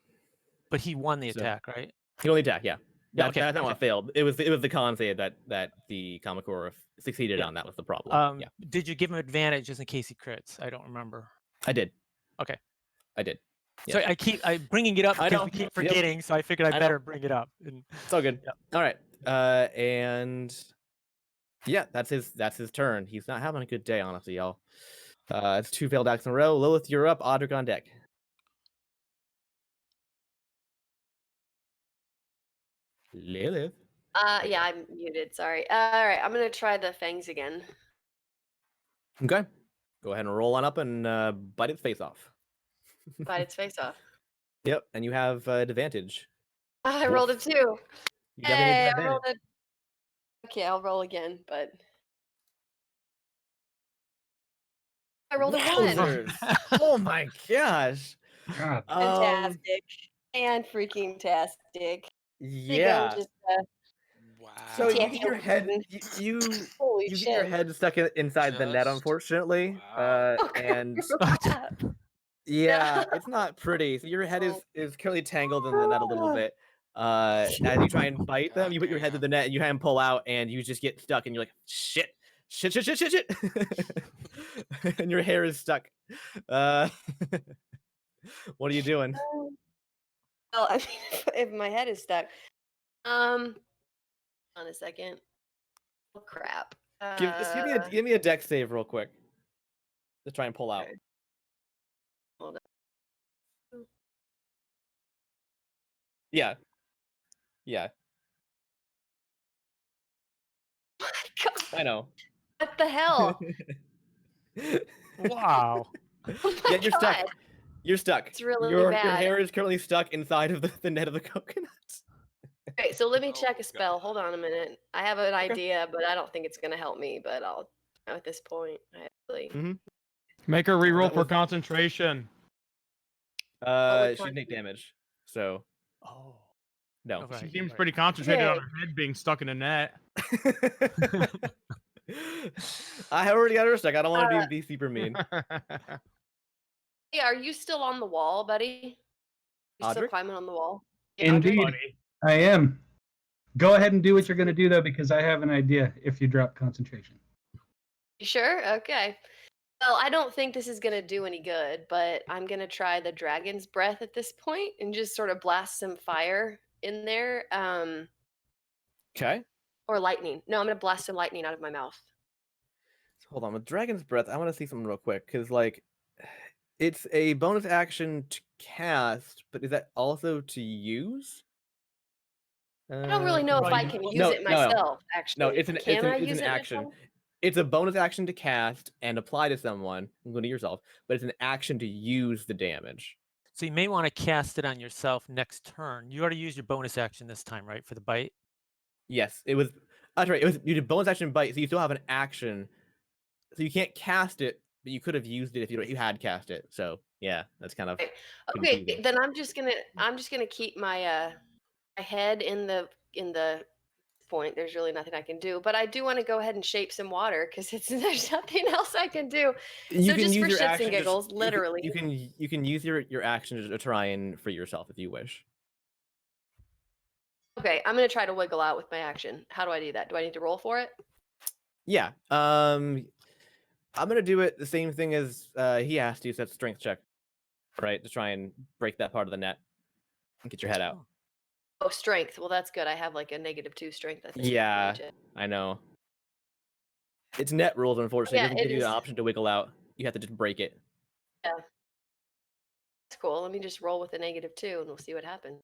but he won the
So-
attack, right?
He only attack, yeah.
Yeah,
That's not what failed. It was the con save that the Kamakura succeeded
Yeah.
on. That was the problem. Yeah,
Did you give him advantage just in case he crits? I don't remember.
I did.
Okay.
I did.
So I'm bringing it up
I
because
know.
we keep
Yep.
forgetting, so I figured
I
I
know.
better bring it up. And
It's all good.
Yep.
All right. And yeah, that's his turn. He's not having a good day, honestly, y'all. It's 2 failed acts in a row. Lilith, you're up. Audric on deck. Lilith.
Yeah, I'm muted. Sorry. All right, I'm gonna try the fangs again.
Okay. Go ahead and roll on up and bite its face off.
Bite its face off.
Yep, and you have advantage.
I rolled a 2.
You definitely
Hey,
have
I
advantage.
rolled a. Okay, I'll roll again, but I rolled a 1.
Wowzers. Oh my gosh.
God.
Fantastic and freaking tastic.
Yeah.
Just,
Wow.
So you
Yeah,
get your head you
holy
you
shit.
get your head stuck inside the net,
Just-
unfortunately.
wow.
And
Crap.
yeah, it's not pretty. So your head is currently tangled in the net a little bit. As you try and bite them, you put your head through the net and you try and pull out, and you just get stuck, and you're like, shit. And your hair is stuck. What are you doing?
Well, I mean, if my head is stuck. On a second. Oh crap.
Give me a dex save real quick. To try and pull out.
Okay. Hold on.
Yeah. Yeah.
God,
I know.
what the hell?
wow.
Oh my
Yeah, you're stuck.
God.
You're stuck.
It's really
your
bad.
hair is currently stuck inside of the net of the coconut.
Okay, so let me
Oh,
check a
God.
spell. Hold on a minute. I have an idea, but I don't think it's gonna help me. But I'll at this point. I actually.
Make her reroll
That
for
was-
concentration.
was
She take damage. So
Oh.
no.
Oh,
She
right,
seems
right.
pretty concentrated on
Okay.
her head being stuck in a net.
I already got her stuck. I don't want to be super mean.
Hey, are you still on the wall, buddy? You still
Audric?
climbing on the wall?
Indeed,
Buddy.
I am. Go ahead and do what you're going to do, though, because I have an idea if you drop concentration.
You sure? Okay. Well, I don't think this is gonna do any good, but I'm gonna try the dragon's breath at this point and just sort of blast some fire in there.
Okay.
Or lightning. No, I'm gonna blast some lightning out of my mouth.
Hold on. With Dragon's Breath, I want to see something real quick because, like, it's a bonus action to cast, but is that also to use?
I don't really know if
well,
I
you-
can use
no,
it
no.
myself. Actually,
No, it's
can I
an
use it
action.
myself?
It's a bonus action to cast and apply to someone, including yourself, but it's an action to use the damage.
So you may want to cast it on yourself next turn. You already used your bonus action this time, right, for the bite?
Yes, it was. That's right. It was you did bonus action bite, so you still have an action. So you can't cast it, but you could have used it if you had cast it. So yeah, that's kind of
Okay,
confusing.
then I'm just gonna keep my my head in the point. There's really nothing I can do, but I do want to go ahead and shape some water because there's nothing else I can do.
You
So
can
just
use
for
your
shits
action.
and giggles, literally.
You can use your action to try and free yourself if you wish.
Okay, I'm gonna try to wiggle out with my action. How do I do that? Do I need to roll for it?
Yeah. I'm gonna do it the same thing as he asked you. So that's strength check, right? To try and break that part of the net and get your head out.
Oh, strength. Well, that's good. I have like a -2 strength, I think.
Yeah, I know. It's net rules, unfortunately.
Yeah,
it doesn't
it
give you
is.
the option to wiggle out. You have to just break it.
That's cool. Let me just roll with a -2 and we'll see what happens.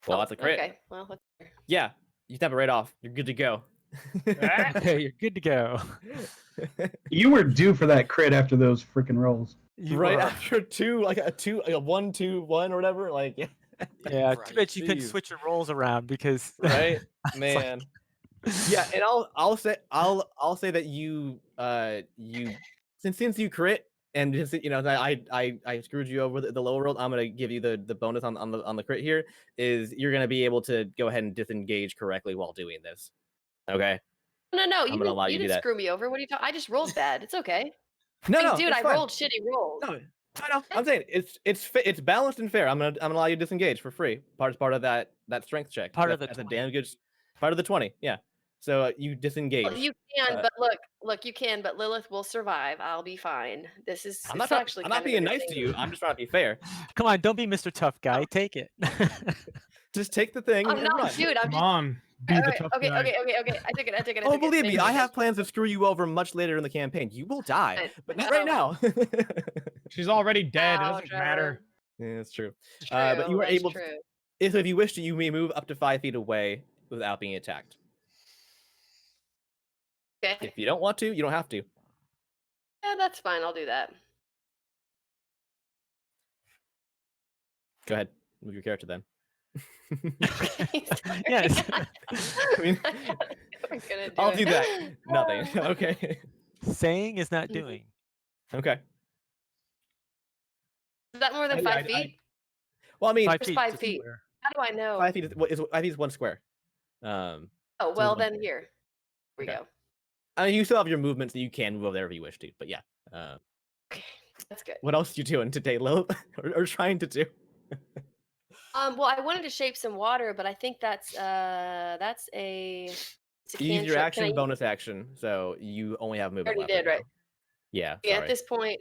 Well,
Oh,
that's a crit.
Okay, well, let's.
Yeah, you snap it right off. You're good to go.
Okay, you're good to go.
You were due for that crit after those freaking rolls.
You
right
are.
after like a 1, 2, 1 or whatever. Like yeah.
Yeah,
Right.
too bad you couldn't
Jeez.
switch your rolls around because
Right,
it's like-
man. Yeah, and I'll say that you since you crit and just, you know, that I screwed you over the lower roll. I'm gonna give you the bonus on the crit here. Is you're gonna be able to go ahead and disengage correctly while doing this. Okay.
No,
I'm gonna allow you to do
didn't
that.
screw me over. What are you talking? I just rolled bad. It's okay.
No,
Like,
no,
dude,
it's
I
fine.
rolled shitty rolls.
No, I know. I'm saying it's balanced and fair. I'm gonna allow you to disengage for free. Part of that strength check.
Part of
That's
the
a
20.
damage. Part of the 20. Yeah. So you disengage.
Well, you can, but look, you can, but Lilith will survive. I'll be fine. This is
I'm
it's
not.
actually
I'm
kind
not
of
being nice to
entertaining.
you. I'm just trying to be fair.
Come on, don't be Mr. Tough Guy. Take it.
Just take the thing
I'm
and
not,
run.
dude. I'm
Come
just.
on, be the tough
Okay,
guy.
okay. I took it. I took it.
Oh, believe me, I
Maybe
have plans to screw you over much later in the campaign. You will die,
Fine.
but not right now.
She's already dead. It
Ow,
doesn't
Trevor.
matter.
Yeah, that's true.
It's
But you
true,
are
that's
able
true.
to. So if you wish to, you may move up to 5 feet away without being attacked.
Okay.
If you don't want to, you don't have to.
Yeah, that's fine. I'll do that.
Go ahead, move your character then.
Yes.
I mean,
We're gonna do
I'll
it.
do that. Nothing. Okay.
Saying is not
Mhm.
doing.
Okay.
Is that more than
I-
5
I-
feet?
Well, I mean,
5
Where's
feet.
5
just
feet?
square.
How do I know?
5 feet is 5 feet is 1 square.
Oh,
so
well,
one
then
square.
here. Here we
Okay.
go.
I mean, you still have your movement, so you can move wherever you wish to. But yeah.
Okay, that's good.
What else you doing today, Lil? or trying to do?
Well, I wanted to shape some water, but I think that's a it's a
You use your
cantrip. Can
action
I-
bonus action, so you only have movement
already
left.
did, right?
now. Yeah.
Yeah,
Sorry.
at this point,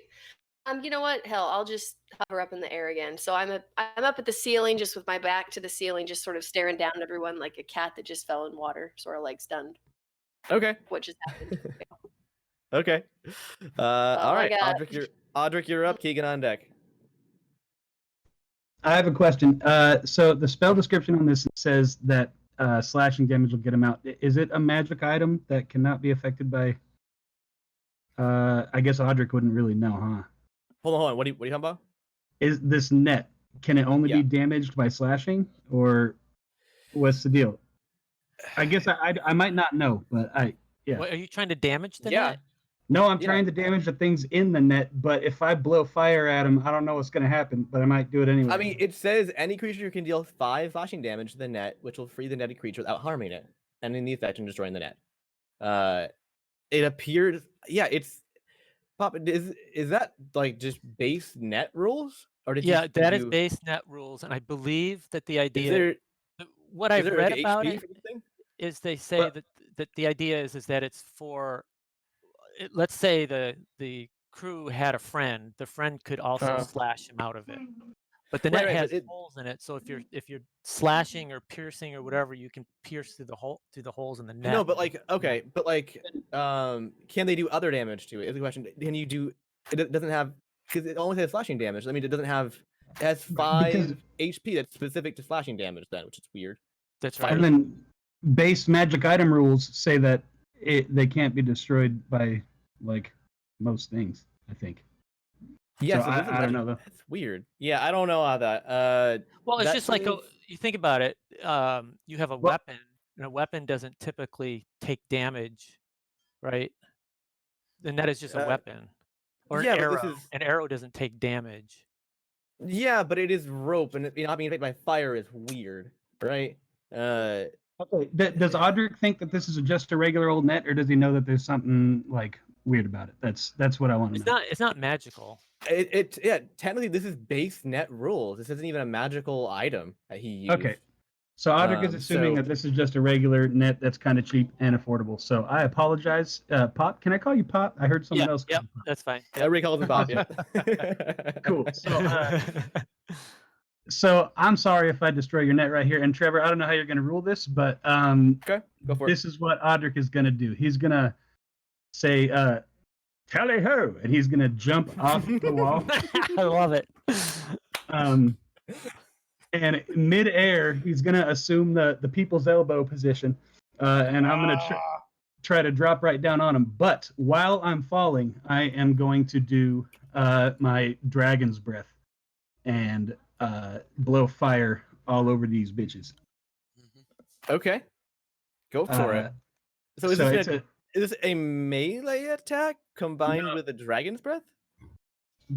you know what? Hell, I'll just hover up in the air again. So I'm up at the ceiling, just with my back to the ceiling, just sort of staring down at everyone like a cat that just fell in water, sort of like stunned.
Okay.
What just happened?
Okay. All
I
right,
got-
Audric, you're up. Keegan on deck.
I have a question. So the spell description on this says that slashing damage will get him out. Is it a magic item that cannot be affected by? I guess Audric wouldn't really know, huh?
Hold on. What are you talking about?
Is this net? Can it only
Yeah.
be damaged by slashing, or What's the deal? I guess I might not know, but yeah.
What, are you trying to damage the
Yeah.
net?
No, I'm
Yeah.
trying to damage the things in the net, but if I blow fire at them, I don't know what's going to happen, but I might do it anyway.
I mean, it says any creature can deal 5 slashing damage to the net, which will free the netted creature without harming it, and in the effect and destroying the net. It appears, yeah, it's Pop. Is that like just base net rules, or did
Yeah,
you?
that is base net rules, and I believe that the
Is
idea,
there
what
is
I've
there
read
like an
about
HP
it
for this thing?
is they say
Well-
that the idea is that it's for, let's say the crew had a friend, the friend could also slash him out of it. But the net
Right,
has
but it,
holes in it, so if you're slashing or piercing or whatever, you can pierce through the holes in the net.
no, but like okay, but like can they do other damage to it? Is the question? Can you do? It doesn't have because it only has slashing damage. I mean, it doesn't have. It has 5 HP that's specific to slashing damage, then, which is weird.
That's
Fire
right.
And then base magic item rules say that they can't be destroyed by like most things, I think.
Yeah,
So
this is
I don't
magic-
know though.
That's weird. Yeah, I don't know how that.
Well, it's
that
just like
seems-
you think about it. You have a
Well-
weapon, and a weapon doesn't typically take damage, right? The net is just a weapon, or
yeah,
an
but
arrow.
this is
An arrow doesn't take damage.
yeah, but it is rope, and not being affected by fire is weird, right?
Okay. Does Audric think that this is just a regular old net, or does he know that there's something like weird about it? That's what I want to
It's
know.
not. It's not magical.
Yeah, technically this is base net rules. This isn't even a magical item that he used.
Okay. So Audric is assuming
so-
that this is just a regular net that's kind of cheap and affordable. So I apologize. Pop, can I call you Pop? I heard someone else call
Yep.
you Pop.
That's fine. Yep.
Everybody calls him Bob. Yeah.
Cool. So I'm sorry if I destroy your net right here. And Trevor, I don't know how you're going to rule this, but
Okay, go for it.
this is what Audric is going to do. He's going to say, tally ho, and he's going to jump off the wall.
I love it.
And mid-air, he's going to assume the people's elbow position. And I'm going to try to drop right down on him. But while I'm falling, I am going to do my dragon's breath and blow fire all over these bitches.
Okay, go for it. So is
so
this
it's
is this a melee attack combined with a dragon's breath?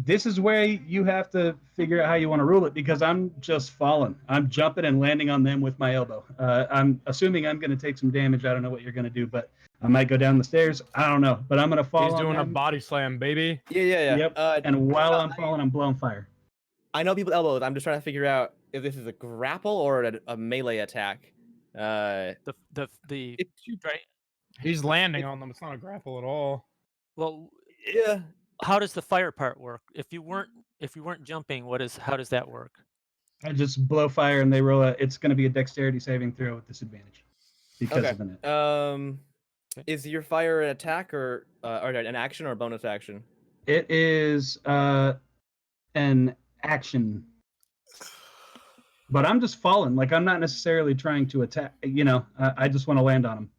this is where you have to figure out how you want to rule it, because I'm just falling. I'm jumping and landing on them with my elbow. I'm assuming I'm going to take some damage. I don't know what you're going to do, but I might go down the stairs. I don't know, but I'm going to fall.
He's
on
doing a
them.
body slam, baby.
Yeah.
Yep. And while I'm falling, I'm blowing fire.
I know people elbows. I'm just trying to figure out if this is a grapple or a melee attack.
The
It's
He's landing on them. It's not a grapple at all.
well,
yeah.
how does the fire part work? If you weren't jumping, how does that work?
I just blow fire and they roll it's going to be a dexterity saving throw with disadvantage because
Okay.
of the net.
Is your fire an attack or an action or a bonus action?
It is an action. But I'm just falling. Like, I'm not necessarily trying to attack. I just want to land on him.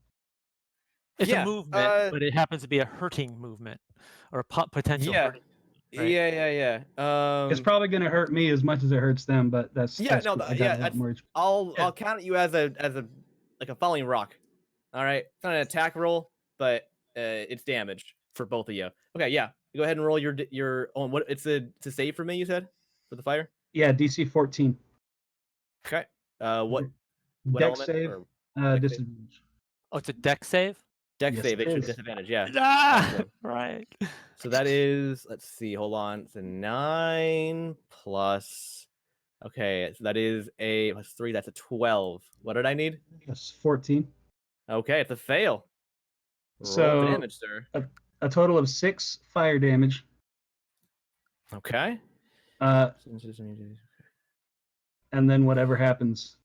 It's
Yeah,
a movement, but it happens to be a hurting movement or a potential
Yeah.
hurting. Right.
Yeah.
It's probably going to hurt me as much as it hurts them, but that's
Yeah,
that's
no,
cool. I
yeah,
got a lot
that's-
more.
I'll count you as a like a falling rock. All right, it's not an attack roll, but it's damage for both of you. Okay, yeah, go ahead and roll your own. What it's a save for me? You said for the fire.
Yeah, DC 14.
Okay. What
Dex
element?
save,
Or dex save?
disadvantage.
Oh, it's a deck save.
Dex
Yes,
save.
it
It should
is.
disadvantage. Yeah.
Ah, right.
So that is. Let's see. Hold on. It's a 9 plus. Okay, so that is a plus 3. That's a 12. What did I need?
Yes, 14.
Okay, it's a fail. Roll
So-
the damage, sir.
A total of 6 fire damage.
Okay.
And then whatever happens.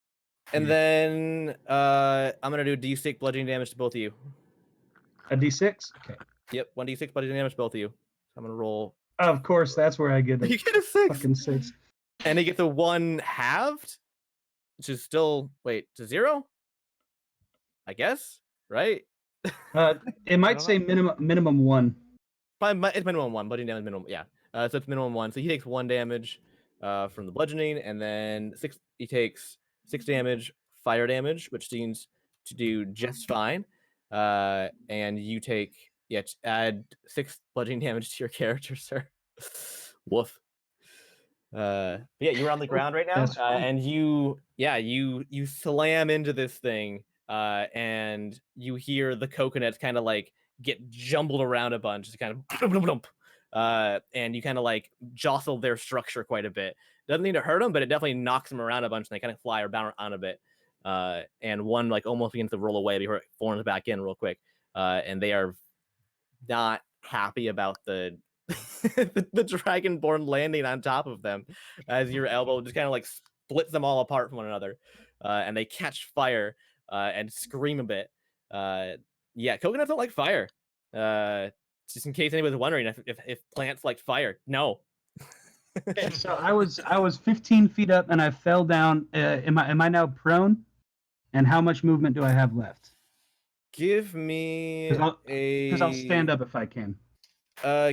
And then I'm gonna do D6 bludgeoning damage to both of you.
A D6? Okay.
Yep, 1d6 bludgeoning damage to both of you. I'm gonna roll.
Of course, that's where I get
You
a
get a 6,
fucking 6.
and they get the 1 halved, which is still to 0. I guess, right?
It might
don't
say minimum 1.
It's minimum 1. Bludgeoning damage minimum. Yeah. So it's minimum 1. So he takes 1 damage from the bludgeoning, and then he takes 6 damage fire damage, which seems to do just fine. And you take add 6 bludgeoning damage to your character, sir. Woof. But yeah, you're on the ground right now,
That's fine.
and you slam into this thing, and you hear the coconuts kind of like get jumbled around a bunch, just kind of, and you kind of like jostle their structure quite a bit. Doesn't need to hurt them, but it definitely knocks them around a bunch, and they kind of fly or bounce around a bit. And one like almost begins to roll away before it forms back in real quick. And they are not happy about the the dragonborn landing on top of them as your elbow just kind of like splits them all apart from one another, and they catch fire and scream a bit. Yeah, coconuts don't like fire. Just in case anybody's wondering if plants like fire, no.
Okay, so I was 15 feet up and I fell down. Am I now prone? And how much movement do I have left?
Give me
Because I'll stand up if I can.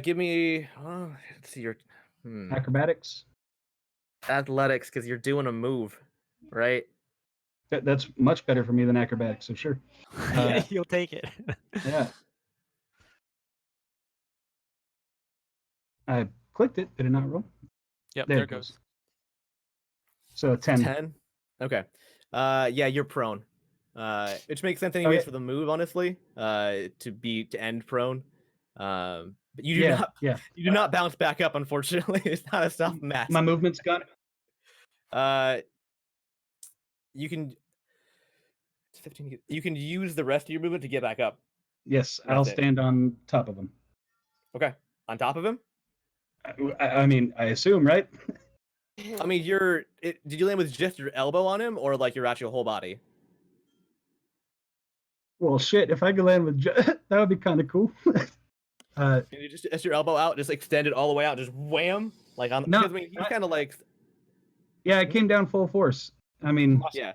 Give me. Let's see your
Acrobatics.
athletics, because you're doing a move, right?
That's much better for me than acrobatics. So sure.
You'll take it.
Yeah. I clicked it. Did it not roll?
Yep,
There
there
it
it goes.
So 10.
10. Okay. Yeah, you're prone. Which makes sense anyways
Okay.
for the move, honestly. To end prone. But you do not.
Yeah.
You do not bounce back up, unfortunately. It's not a soft mat.
My movement's gone.
You can. It's 15. You can use the rest of your movement to get back up.
Yes,
That's
I'll
it.
stand on top of him.
Okay. On top of him.
I mean, I assume, right?
I mean, did you land with just your elbow on him, or like your actual whole body?
Well, shit. If I could land with that would be kind of cool.
Can you just your elbow out, just extend it all the way out, just wham, like on?
No,
Because I mean, he's kind of like
yeah, I came down full force. I mean,
yeah.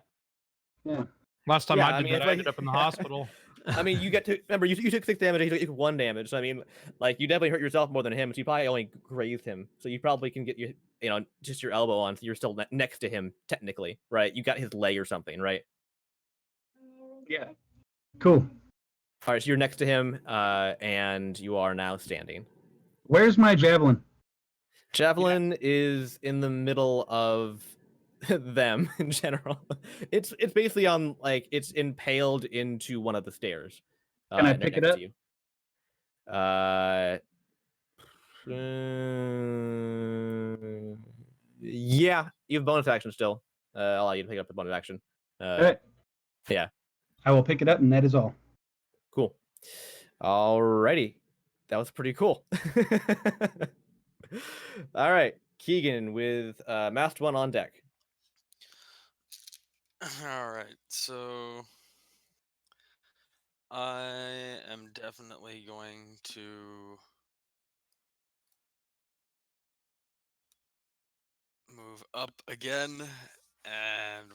Last time
Yeah,
I
I
did
mean,
that,
it's
I
like-
ended up in the hospital.
I mean, you get to remember you took 6 damage, he took 1 damage. So I mean, like you definitely hurt yourself more than him. So you probably only grazed him. So you probably can get just your elbow on. So you're still next to him technically, right? You got his leg or something, right?
yeah. Cool.
All right, so you're next to him, and you are now standing.
Where's my javelin?
Javelin is in the middle of them in general. It's basically on like it's impaled into one of the stairs.
Can I
and they're
pick it
next
up?
to you. Yeah, you have bonus action still. I'll allow you to pick up the bonus action.
Okay.
Yeah.
I will pick it up, and that is all.
Cool. Alrighty. That was pretty cool. All right. Keegan with Masked One on deck.
All right, so I am definitely going to move up again, and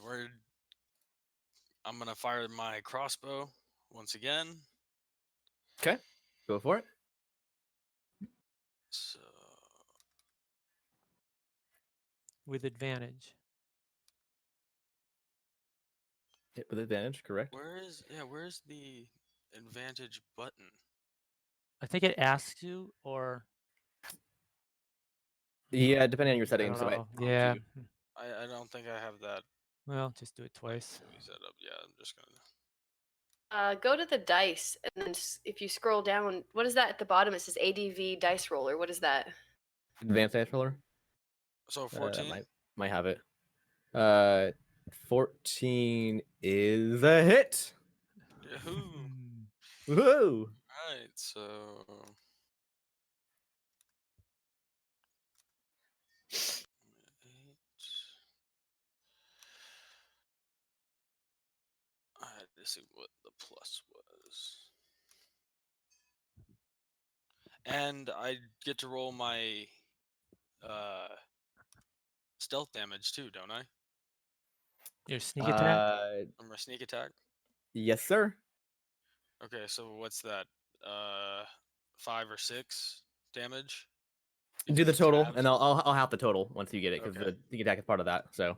I'm gonna fire my crossbow once again.
Okay. Go for it.
So
With advantage.
Hit with advantage, correct?
where's the advantage button?
I think it asks you, or
Yeah, depending on your
I
settings.
don't
it might
know.
prompt
Yeah.
you.
I don't think I have that
Well, just do it twice.
fully set up. Yeah, I'm just gonna.
Go to the dice, and then if you scroll down, what is that at the bottom? It says ADV dice roller. What is that?
Advanced dice roller.
So 14.
Might have it. 14 is a hit.
Yahoo!
Woohoo!
Right, so I had to see what the plus was. And I get to roll my stealth damage too, don't I?
Your sneak attack.
Or my sneak attack?
Yes, sir.
Okay, so what's that? 5 or 6 damage?
Do
Because
the
it's
total,
halved?
and I'll have the total once you get it, because
Okay.
the sneak attack is part of that. So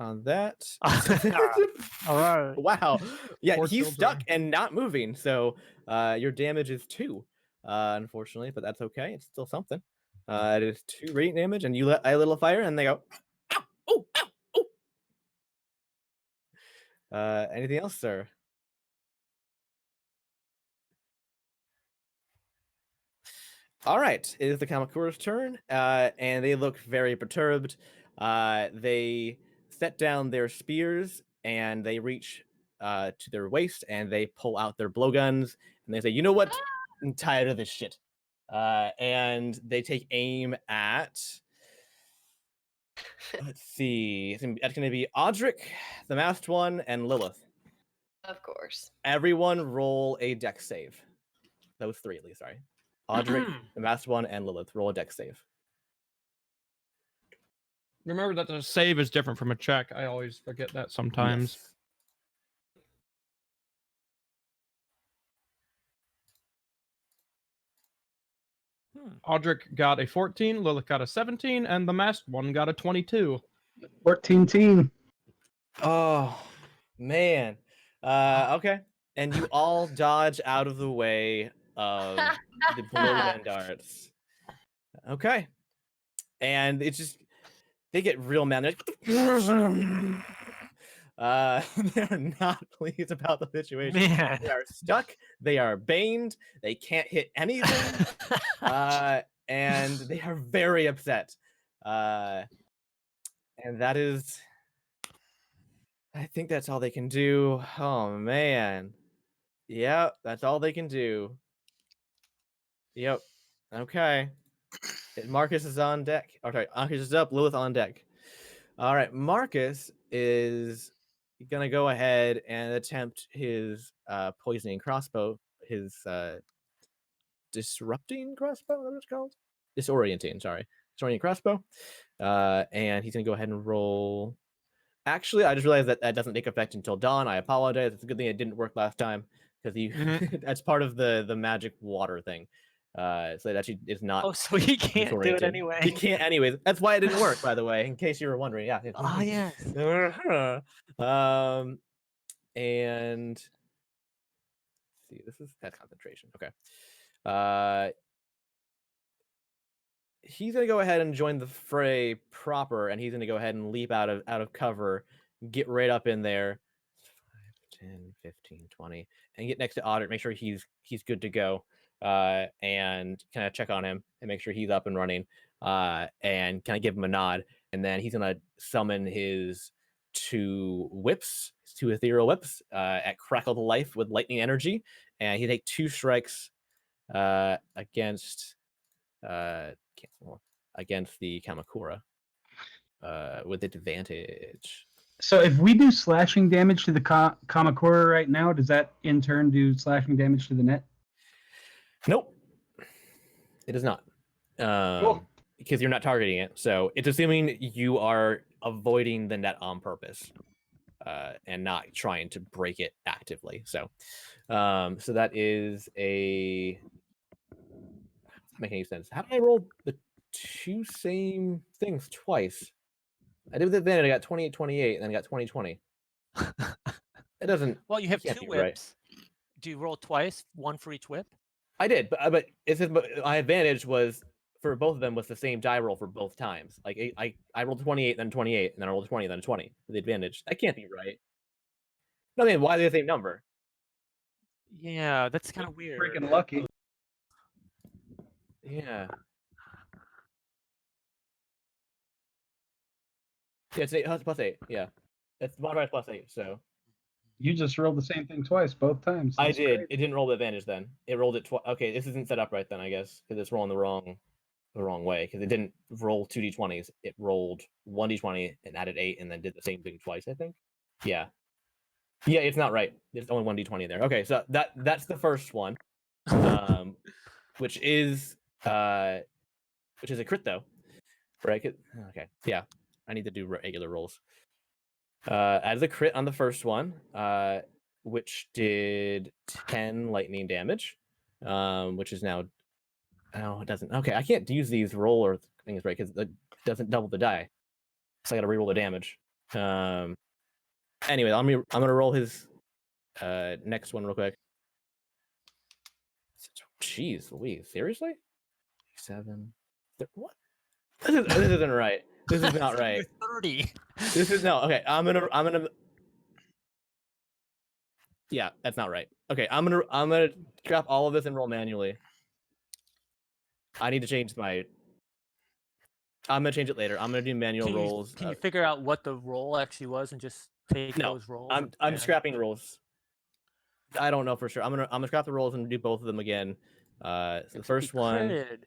on that.
All right.
Wow. Yeah,
Poor
he's stuck
children.
and not moving. So your damage is 2, unfortunately, but that's okay. It's still something. It is 2 radiant damage, and you let a little fire, and they go, ow, oh, ow, oh. Anything else, sir? All right, it is the Kamakura's turn, and they look very perturbed. They set down their spears, and they reach to their waist, and they pull out their blowguns, and they say, "You know what? I'm tired of this shit." And they take aim at. Let's see. That's going to be Audric, the masked one, and Lilith.
Of course.
Everyone roll a dex save. Those 3 at least. Sorry. Audric, the masked one, and Lilith. Roll a dex save.
Remember that the save is different from a check. I always forget that sometimes.
Yes.
Audric got a 14, Lilith got a 17, and the masked one got a 22.
14 team.
Oh, man. Okay. And you all dodge out of the way of the blowgun darts. Okay. And it's just, they get real mad. They're not pleased about the situation.
Man.
They are stuck. They are baned. They can't hit anything. And they are very upset. And that is, I think that's all they can do. Oh man. Yep, that's all they can do. Yep. Okay. Marcus is on deck. Okay, Marcus is up. Lilith on deck. All right, Marcus is gonna go ahead and attempt his poisoning crossbow, his disrupting crossbow. What it's called? Disorienting. Sorry, disorienting crossbow. And he's gonna go ahead and roll. Actually, I just realized that that doesn't take effect until dawn. I apologize. It's a good thing it didn't work last time because you that's part of the magic water thing. So it actually is not.
Oh, so he can't do it
disoriented.
anyway.
He can't anyways. That's why it didn't work, by the way, in case you were wondering. Yeah.
Oh, yes.
And see, that's concentration. Okay. He's gonna go ahead and join the fray proper, and he's gonna go ahead and leap out of cover, get right up in there. 5, 10, 15, 20, and get next to Otter, make sure he's good to go. And kind of check on him and make sure he's up and running, and kind of give him a nod, and then he's gonna summon his 2 whips, his 2 ethereal whips, at crackle to life with lightning energy, and he take 2 strikes against against the Kamakura with advantage.
So if we do slashing damage to the Kamakura right now, does that in turn do slashing damage to the net?
Nope, it is not.
Cool.
Because you're not targeting it, so it's assuming you are avoiding the net on purpose, and not trying to break it actively. So, so that is a. Doesn't make any sense. How did I roll the 2 same things twice? I did with advantage. I got 28, 28, and then I got 20, 20. It doesn't.
Well, you have
can't
2
be right.
whips. Do you roll twice, 1 for each whip?
I did, but it says my advantage was for both of them was the same die roll for both times. Like I rolled 28, then 28, and then I rolled 20, then 20 for the advantage. That can't be right. No, man, why are they the same number?
Yeah, that's kind of weird.
Freaking lucky.
Yeah. Yeah, it's 8 plus 8. Yeah, it's modified plus 8. So
You just rolled the same thing twice, both times.
I
That's
did.
great.
It didn't roll the advantage then. It rolled it twice. Okay, this isn't set up right then, I guess, because it's rolling the wrong way. Because it didn't roll 2d20s. It rolled 1d20 and added 8, and then did the same thing twice. I think. Yeah. Yeah, it's not right. There's only 1d20 there. Okay, so that's the first one, which is a crit though, right? Okay, yeah. I need to do regular rolls. As a crit on the first one, which did 10 lightning damage, which is now. Oh, it doesn't. Okay, I can't use these roller things right because it doesn't double the die. So I got to reroll the damage. Anyway, I'm gonna roll his next one real quick. Jeez, Louise, seriously? 7. What? This isn't right. This is not right.
30.
This is no. Okay, I'm gonna. Yeah, that's not right. Okay, I'm gonna drop all of this and roll manually. I need to change my. I'm gonna change it later. I'm gonna do manual rolls.
Can you figure out what the roll actually was and just take
No,
those rolls?
I'm
and-
scrapping rolls. I don't know for sure. I'm gonna scrap the rolls and do both of them again. So the first one,
critted.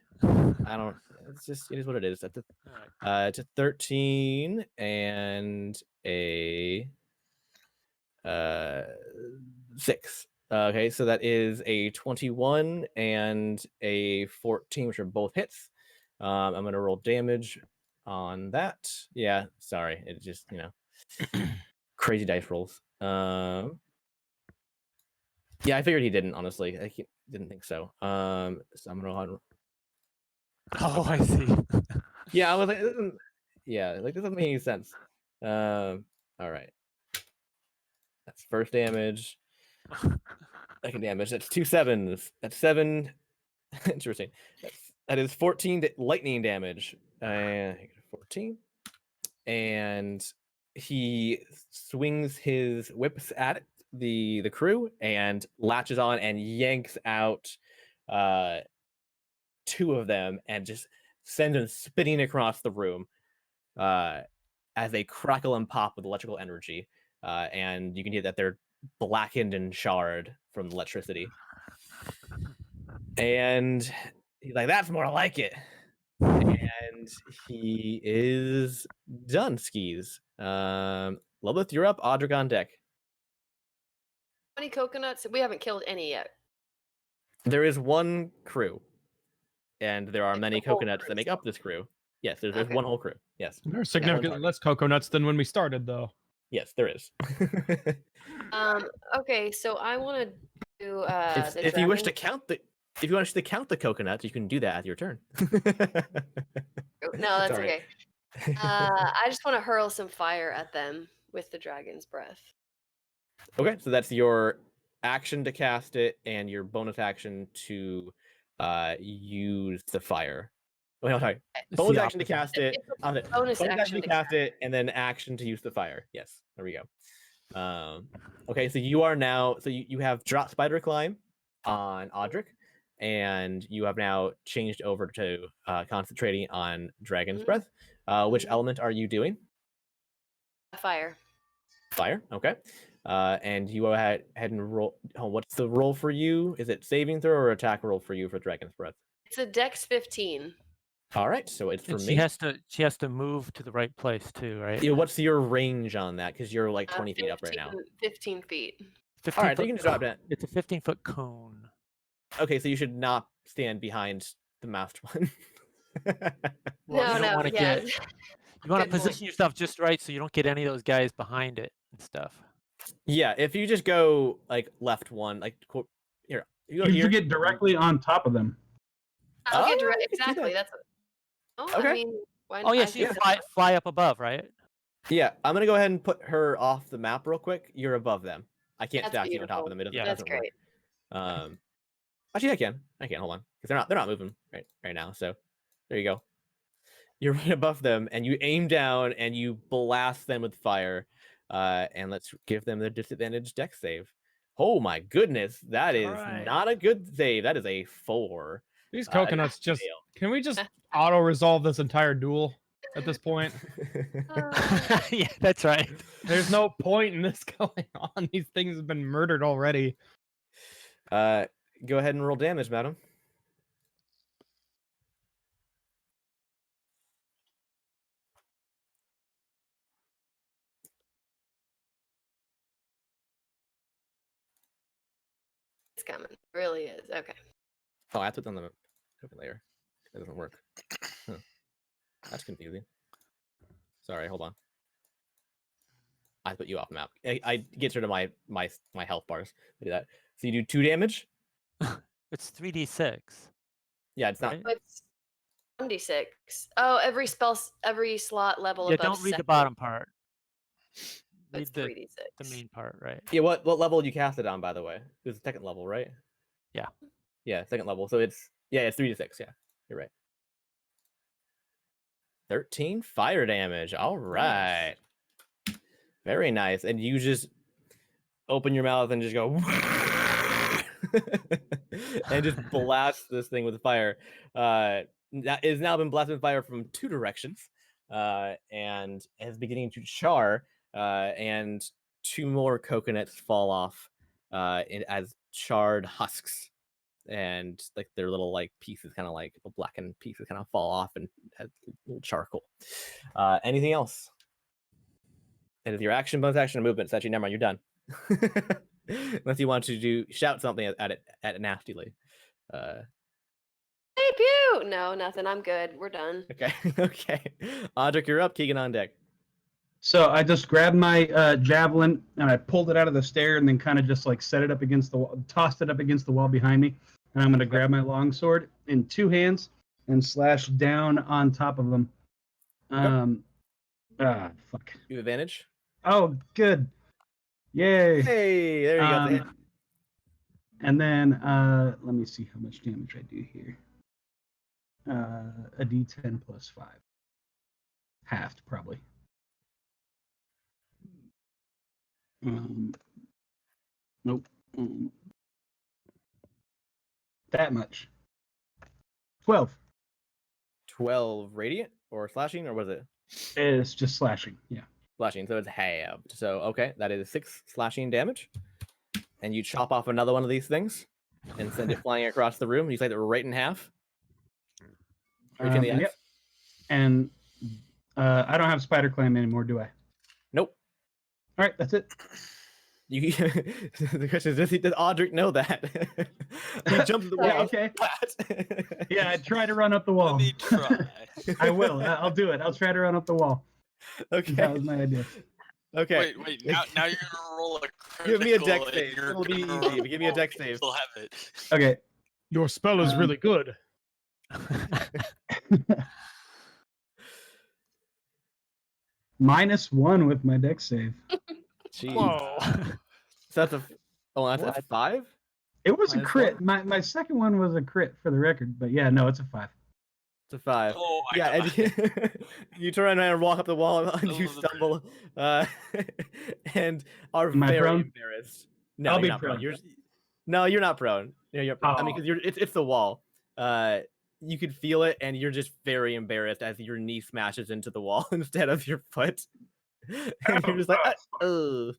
I don't. It's just it is what it is. That's
Alright.
it's a 13 and a 6. Okay, so that is a 21 and a 14, which are both hits. I'm gonna roll damage on that. Yeah, sorry, it just crazy dice rolls. Yeah, I figured he didn't. Honestly, I didn't think so. So I'm gonna roll.
Oh, I see.
Yeah, I was like, this doesn't make any sense. All right, that's first damage. Second damage. That's 2 7s. That's 7. Interesting. That is 14 lightning damage. 14. And he swings his whips at the crew and latches on and yanks out 2 of them and just sends them spinning across the room as they crackle and pop with electrical energy. And you can hear that they're blackened and charred from the electricity. And he's like, that's more like it. And he is done, Skis. Lilith, you're up. Audric on deck.
How many coconuts? We haven't killed any yet.
There is one crew, and there are
Like
many
the whole
coconuts
crew
that make up this crew. Yes, there's
Okay.
one whole crew. Yes.
There are significantly less coconuts than when we started, though.
Yes, there is.
Okay, so I want to do
if you wish to count the coconuts, you can do that at your turn.
No, that's
Sorry.
okay. I just want to hurl some fire at them with the dragon's breath.
Okay, so that's your action to cast it and your bonus action to use the fire. Oh, no, sorry. Bonus action to cast it.
Bonus
Action to cast it, and then action to use the fire. Yes, there we go. Okay, so you are now. So you have drop spider climb on Audric, and you have now changed over to concentrating on dragon's breath. Which element are you doing?
Fire.
Fire. Okay. And you go ahead and roll. Oh, what's the roll for you? Is it saving throw or attack roll for you for dragon's breath?
It's a Dex 15.
All right, so it's for
And
me.
she has to move to the right place too, right?
Yeah, what's your range on that? Because you're like 20 feet up right now.
15 feet.
15
All right, so
foot
you can just drop that.
It's a 15-foot cone.
Okay, so you should not stand behind the masked one.
Well, you don't want to
yeah.
get. You want to
Good point.
position yourself just right so you don't get any of those guys behind it and stuff.
Yeah, if you just go like left one, like here, you go
You
here.
get directly on top of them.
I'll get
Oh,
direct.
you can do
Exactly.
that.
That's. I
Okay.
mean, why
Oh yeah,
I
she
think
fly up above, right?
Yeah, I'm gonna go ahead and put her off the map real quick. You're above them. I can't
That's
stack you on top
beautiful.
of them. It doesn't,
Yeah.
it
That's
doesn't
great.
work. Actually, I can. Hold on, because they're not moving right now. So there you go. You're right above them, and you aim down and you blast them with fire. And let's give them the disadvantage dex save. Oh my goodness, that is
Alright.
not a good save. That is a 4.
These coconuts just.
fail.
Can we just auto resolve this entire duel at this point?
Yeah, that's right.
There's no point in this going on. These things have been murdered already.
Go ahead and roll damage, madam.
It's coming. It really is. Okay.
Oh, I have to put on the token layer. That doesn't work. Huh. That's confusing. Sorry, hold on. I put you off map. I get rid of my health bars. I do that. So you do 2 damage.
It's 3d6.
Yeah, it's not.
Right?
It's 1d6. Oh, every slot level
Yeah,
above
don't read the
second.
bottom part. Read
It's
the
3d6.
main part, right?
Yeah, what level did you cast it on, by the way? It was the second level, right?
Yeah.
Yeah, second level. So it's 3d6. Yeah, you're right. 13 fire damage. All right. Very nice. And you just open your mouth and just go and just blast this thing with fire. That is now been blasted with fire from two directions, and is beginning to char. And two more coconuts fall off as charred husks, and like their little like pieces, kind of like blackened pieces, kind of fall off and have little charcoal. Anything else? And with your action, bonus action, and movement, it's actually never mind. You're done. Unless you want to shout something at it nastily.
Hey, pew! No, nothing. I'm good. We're done.
Okay, okay. Audric, you're up. Keegan on deck.
So I just grabbed my javelin and I pulled it out of the stair and then kind of just like set it up against the wall, tossed it up against the wall behind me. And I'm going to grab my longsword in two hands and slash down on top of them. Fuck.
You have advantage.
Oh, good. Yay.
Hey, there you go.
And then let me see how much damage I do here. A D10 plus 5. Halved, probably. Nope. That much. 12.
12 radiant or slashing, or was it
It's just slashing. Yeah.
slashing? So it's halved. So okay, that is 6 slashing damage. And you chop off another one of these things and send it flying across the room. You slice it right in half. Right in the axe.
Yep. And I don't have spider climb anymore, do I?
Nope.
All right, that's it.
You. The question is, does Audric know that? He jumps the wall.
Yeah, okay.
Flat.
Yeah, I try to run up the
Let
wall.
me try.
I will. I'll do it. I'll try to run up the wall.
Okay.
That was my idea.
Okay.
Wait. Now you're gonna roll a critical.
Give me a dex
and
save.
you're
It'll be
gonna
easy,
roll
but give me a dex
and
save.
Still have it.
Okay.
Your spell is really good.
-1 with my dex save.
Jeez.
Whoa.
So that's that's
What?
a 5?
It was a
Minus
crit. My second one was a crit for the record, but yeah, no, it's a 5.
It's a 5.
Oh my
Yeah,
god.
and you turn around and walk up the wall and you
love the
stumble and are
Am I
very
prone?
embarrassed. No,
I'll
you're
be
not prone.
prone.
No, you're not prone. You're I mean,
Oh.
because it's the wall. You could feel it, and you're just very embarrassed as your knee smashes into the wall instead of your foot, and you're just like, ugh.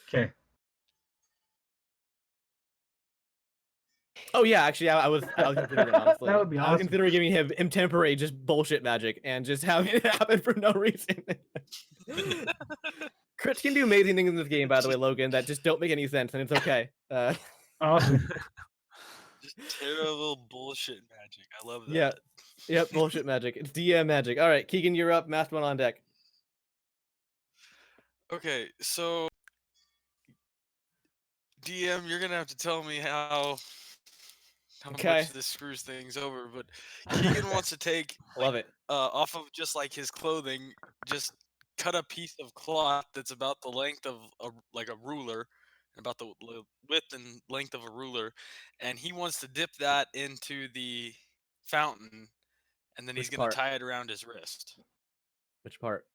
Okay.
Oh yeah, actually, I was considering honestly.
That would be
I was
awesome.
considering giving him temporary just bullshit magic and just having it happen for no reason. Crits can do amazing things in this game, by the way, Logan, that just don't make any sense, and it's okay.
Awesome.
Just terrible bullshit magic. I love that.
Yeah. Yep, bullshit magic. It's DM magic. All right, Keegan, you're up. Masked one on deck.
Okay, so DM, you're gonna have to tell me how
Okay.
much this screws things over. But Keegan wants to take
Love it.
off of just like his clothing, just cut a piece of cloth that's about the length of a ruler, about the width and length of a ruler, and he wants to dip that into the fountain, and then he's
Which
gonna
part?
tie it around his wrist.
Which part?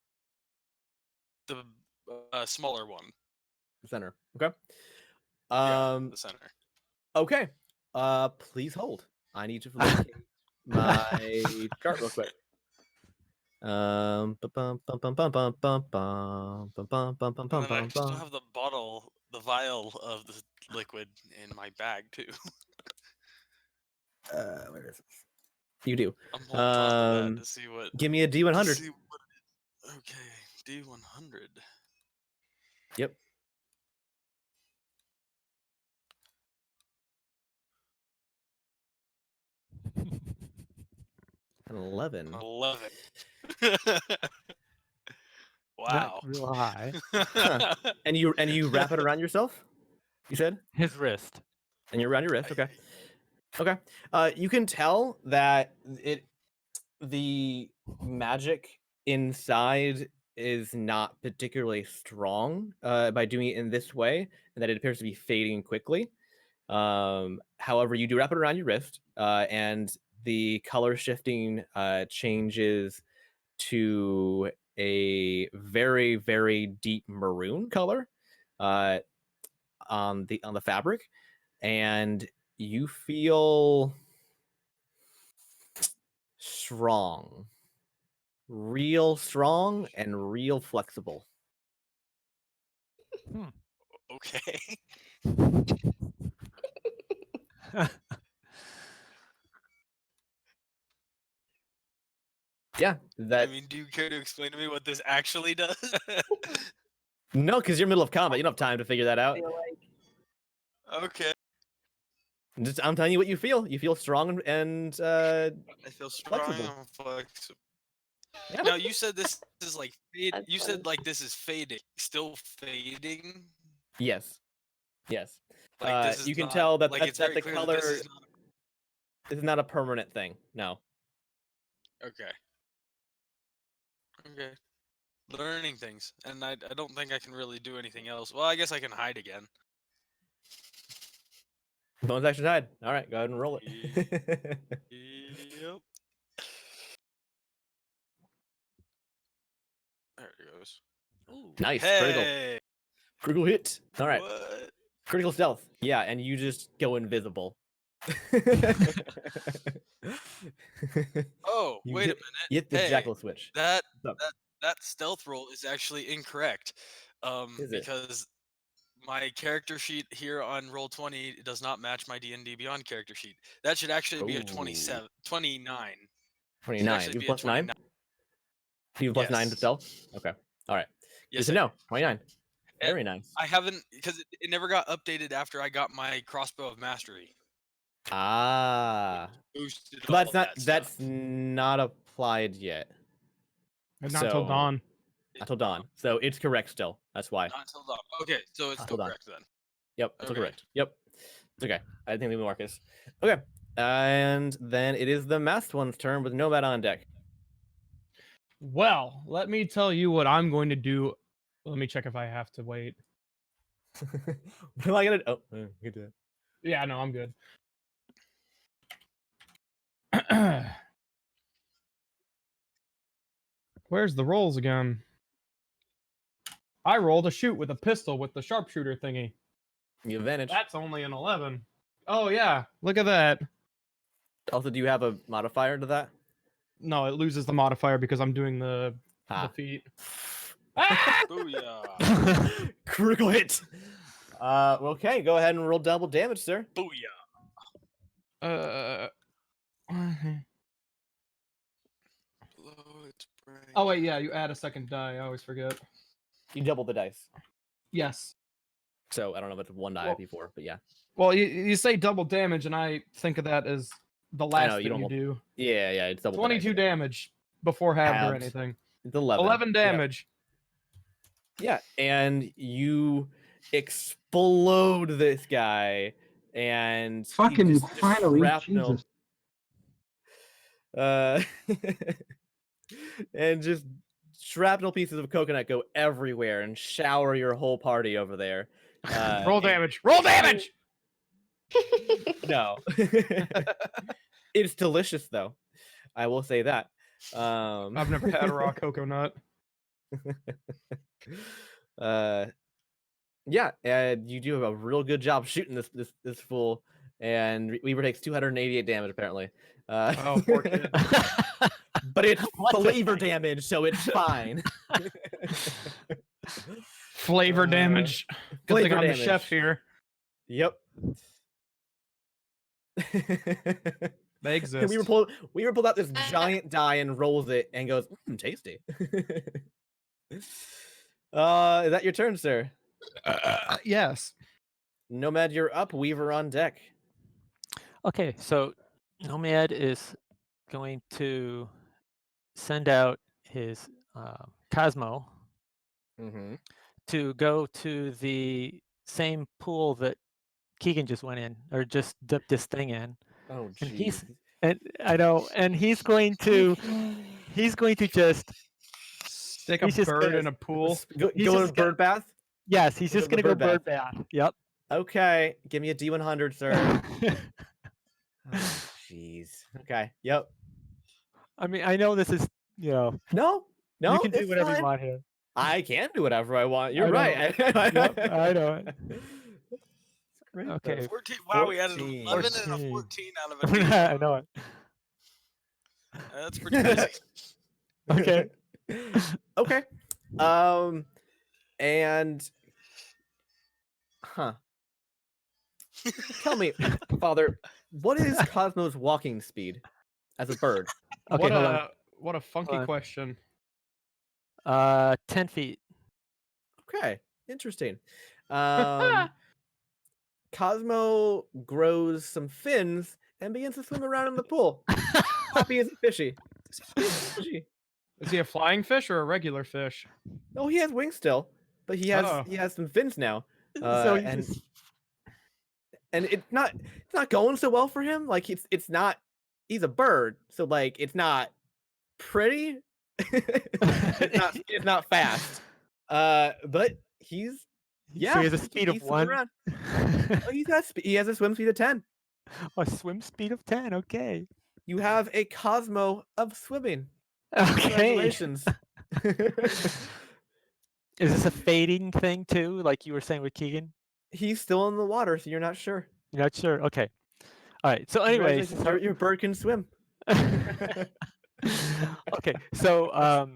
The smaller one.
The center. Okay.
Yeah, the center.
Okay. Please hold. I need to locate my chart real quick.
And then I still have the bottle, the vial of the liquid in my bag too.
Where is this? You do.
I'm on top of that to see what.
Give me a D100.
See what it is. Okay, D100.
Yep. An 11.
11. Wow.
Not real high.
Huh. And you wrap it around yourself? You said?
His wrist.
And you're around your wrist. Okay. Okay. You can tell that the magic inside is not particularly strong by doing it in this way, and that it appears to be fading quickly. However, you do wrap it around your wrist, and the color shifting changes to a very, very deep maroon color on the fabric, and you feel strong, real strong, and real flexible.
Okay.
Yeah, that
I mean, do you care to explain to me what this actually does?
no, because you're in the middle of combat. You don't have time to figure that out.
feel like.
Okay.
I'm telling you what you feel. You feel strong and
I feel strong
Flexible.
and flexible.
yeah.
Now you said this is like fade.
That's
You
funny.
said like this is fading, still fading.
Yes. Yes.
Like this is
you can
not-
tell that,
like
that,
it's
that
very
the
clear
color
that
is not a permanent thing. No.
Okay. Okay. Learning things, and I don't think I can really do anything else. Well, I guess I can hide again.
Bonus action hide. All right, go ahead and roll it.
Yep. There it goes. Ooh.
Nice, critical.
Hey.
Critical hit. All right,
What?
critical stealth. Yeah, and you just go invisible.
Oh,
You
wait a
hit-
minute.
You hit the
Hey,
jackal switch.
That
What's up?
that stealth roll is actually incorrect.
Is it?
Because my character sheet here on Roll20 does not match my D&D Beyond character sheet. That should actually be a
Ooh.
29.
29.
actually
You
be a
plus 9?
29.
You plus 9 to
Yes.
stealth? Okay. All right.
Yes,
Good
I
to know. 29.
And
Very nice.
I haven't, because it never got updated after I got my crossbow of mastery.
Ah.
Boosted
So that's
all
not
that
that's
stuff.
not applied yet.
And not till
So-
dawn.
Not till dawn. So it's correct still. That's why.
Not until dawn. Okay, so it's still
Hold on.
correct then.
Yep, it's
Okay.
correct. Yep. It's okay. I think we Marcus. Okay. And then it is the masked one's turn with Nomad on deck.
Well, let me tell you what I'm going to do. Let me check if I have to wait.
What am I gonna? Oh, you do it.
Yeah, no, I'm good. Where's the rolls again? I rolled a shoot with a pistol with the sharpshooter thingy.
You advantage.
That's only an 11. Oh yeah, look at that.
Also, do you have a modifier to that?
No, it loses the modifier because I'm doing the
Ah.
feat. Ah!
Booyah.
Critical hit. Okay, go ahead and roll double damage, sir.
Booyah. Blow its brains
Oh wait, yeah, you add a second die. I always forget.
You double the dice.
Yes.
So I don't know if it's one die
Well-
before, but yeah.
Well, you say double damage, and I think of that as the last
know, you
thing
don't
you
want-
do.
Yeah, it's double.
22
the dice.
damage before halved or
Halved.
anything.
It's 11.
11
Yeah.
damage.
Yeah, and you explode this guy, and he
Fucking
just
finally,
shrapnel,
Jesus.
and just shrapnel pieces of coconut go everywhere and shower your whole party over there.
Roll
and-
damage. Roll damage.
No, it's delicious though. I will say that.
I've never had a raw coconut.
Yeah, and you do a real good job shooting this fool, and Weaver takes 288 damage apparently.
Oh, poor kid.
But it's
What the
flavor damage, so it's fine.
Flavor damage. Good thing
flavor
I'm the chef
damage.
here.
Yep.
They exist.
Weaver pulled out this giant die and rolls it and goes, tasty. Is that your turn, sir?
Yes.
Nomad, you're up. Weaver on deck.
Okay, so Nomad is going to send out his Cosmo
Mm-hmm.
to go to the same pool that Keegan just went in, or just dipped this thing in.
Oh,
And
jeez.
and I know, and he's going to just
Take a
He's just
bird
gonna-
in a pool.
Go
He's
to the
just gonna-
bird bath.
Yes, he's
Go
just
to the
gonna go
bird
bird bath. Yep.
Okay, give me a D100, sir. Oh, jeez. Okay. Yep.
I mean, I know this is,
No,
you can do
it's
whatever
fine.
you want here.
I can do whatever I want.
I
You're
know.
right.
Yep, I know it.
Great,
Okay.
though.
14. Wow, we added
14.
11 and a
14.
14 out of a 8.
I know it.
That's pretty crazy.
Okay.
Okay. And tell me, Father, what is Cosmo's walking speed as a bird?
Okay, hold on.
What a funky
on.
question.
10 feet.
Okay, interesting. Cosmo grows some fins and begins to swim around in the pool. Happy as a fishy. Fishy.
Is he a flying fish or a regular fish?
No, he has wings still, but he has some fins now.
So he's
and
just-
and it's not going so well for him. Like it's not. He's a bird, so like it's not pretty. it's not fast. But he's
so he has a speed of
he's swimming
1.
around. Oh, he has a swim speed of 10.
A swim speed of 10. Okay.
You have a Cosmo of swimming.
Okay.
Congratulations.
Is this a fading thing too, like you were saying with Keegan?
He's still in the water, so you're not sure.
You're not sure. Okay. All right. So, anyways,
Congratulations, your bird can swim.
okay. So,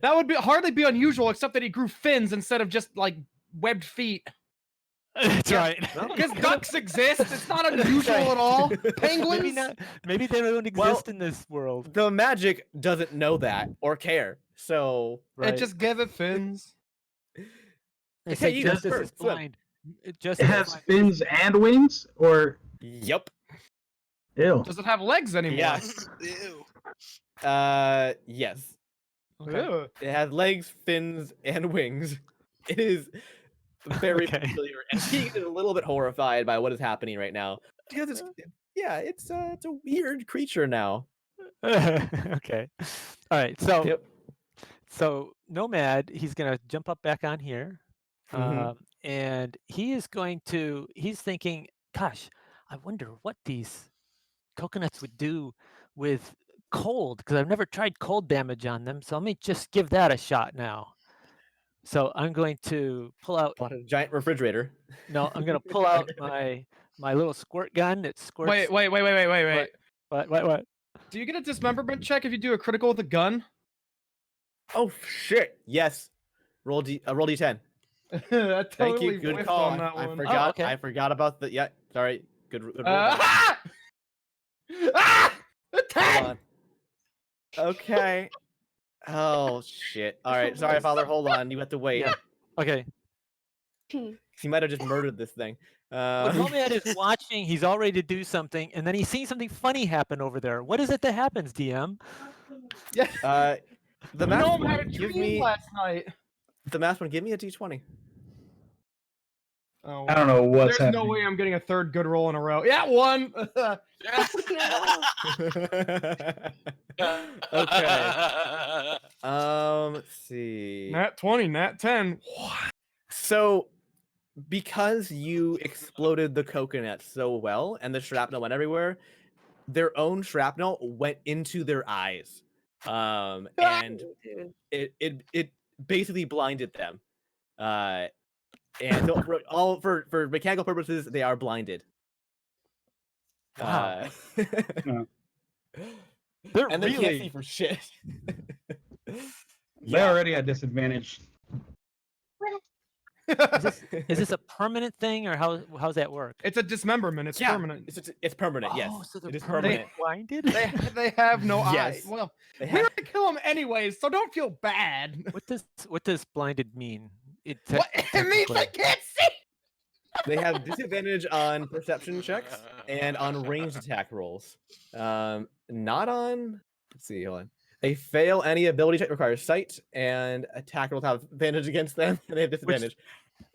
That would hardly be unusual, except that he grew fins instead of just like webbed feet.
that's right.
Because ducks exist. It's not unusual at all. Penguins.
Maybe not. Maybe they don't exist
Well,
in this world.
The magic doesn't know that or care. So
Right.
It just gave it fins.
They
Hey,
say
you
justice
bird,
is
swim.
blind.
It
Justice is
has
blind.
fins and wings, or
yep.
ew.
Does it have legs anymore?
Yeah.
Ew.
Yes.
Okay.
Ew.
It has legs, fins, and wings. It is very
Okay.
peculiar, and he is a little bit horrified by what is happening right now because it's a weird creature now.
Okay. All right. So,
Yep.
so Nomad, he's gonna jump up back on here,
Mhm.
and he is going to. He's thinking, "Gosh, I wonder what these coconuts would do with cold, because I've never tried cold damage on them. So let me just give that a shot now." So I'm going to pull out.
On a giant refrigerator.
No, I'm gonna pull out my little squirt gun. It squirts.
Wait.
What?
Do you get a dismemberment check if you do a critical with a gun?
Oh shit! Yes. Roll D10.
I
Thank
totally
you. Good
whiffed
call.
on that
I
one.
forgot.
okay.
I forgot about the. Yeah. Sorry. Good roll.
Ah!
Hold
10!
on. Okay. Oh shit! All right. Sorry, Father. Hold on. You have to wait.
Yeah. Okay.
He might have just murdered this thing.
But Nomad is watching. He's all ready to do something, and then he's seeing something funny happen over there. What is it that happens, DM?
The
You
math
know, I
one,
had a
give
dream
me
last night.
the math one. Give me a D20.
Oh,
I don't know what's
there's
happening.
no way I'm getting a third good roll in a row. Yeah, one.
Okay. Let's see.
Nat 20, nat 10.
So, because you exploded the coconut so well, and the shrapnel went everywhere, their own shrapnel went into their eyes, and
Dude.
it basically blinded them. And so for mechanical purposes, they are blinded.
Wow.
Yeah.
They're
And they can't
really
see for shit.
They already had disadvantage.
Is this a permanent thing, or how's that work?
It's a dismemberment. It's
Yeah,
permanent.
It's permanent. Yes,
Oh, so they're
it is
permanent
permanent.
blinded.
They have no
Yes.
eyes. Well,
They
we're
have-
gonna kill them anyways, so don't feel bad.
What does blinded mean? It
What? It means I
technically-
can't see.
They have disadvantage on perception checks and on ranged attack rolls. Not on. Let's see. Hold on. They fail any ability check requires sight, and attack rolls have advantage against them, and they have disadvantage.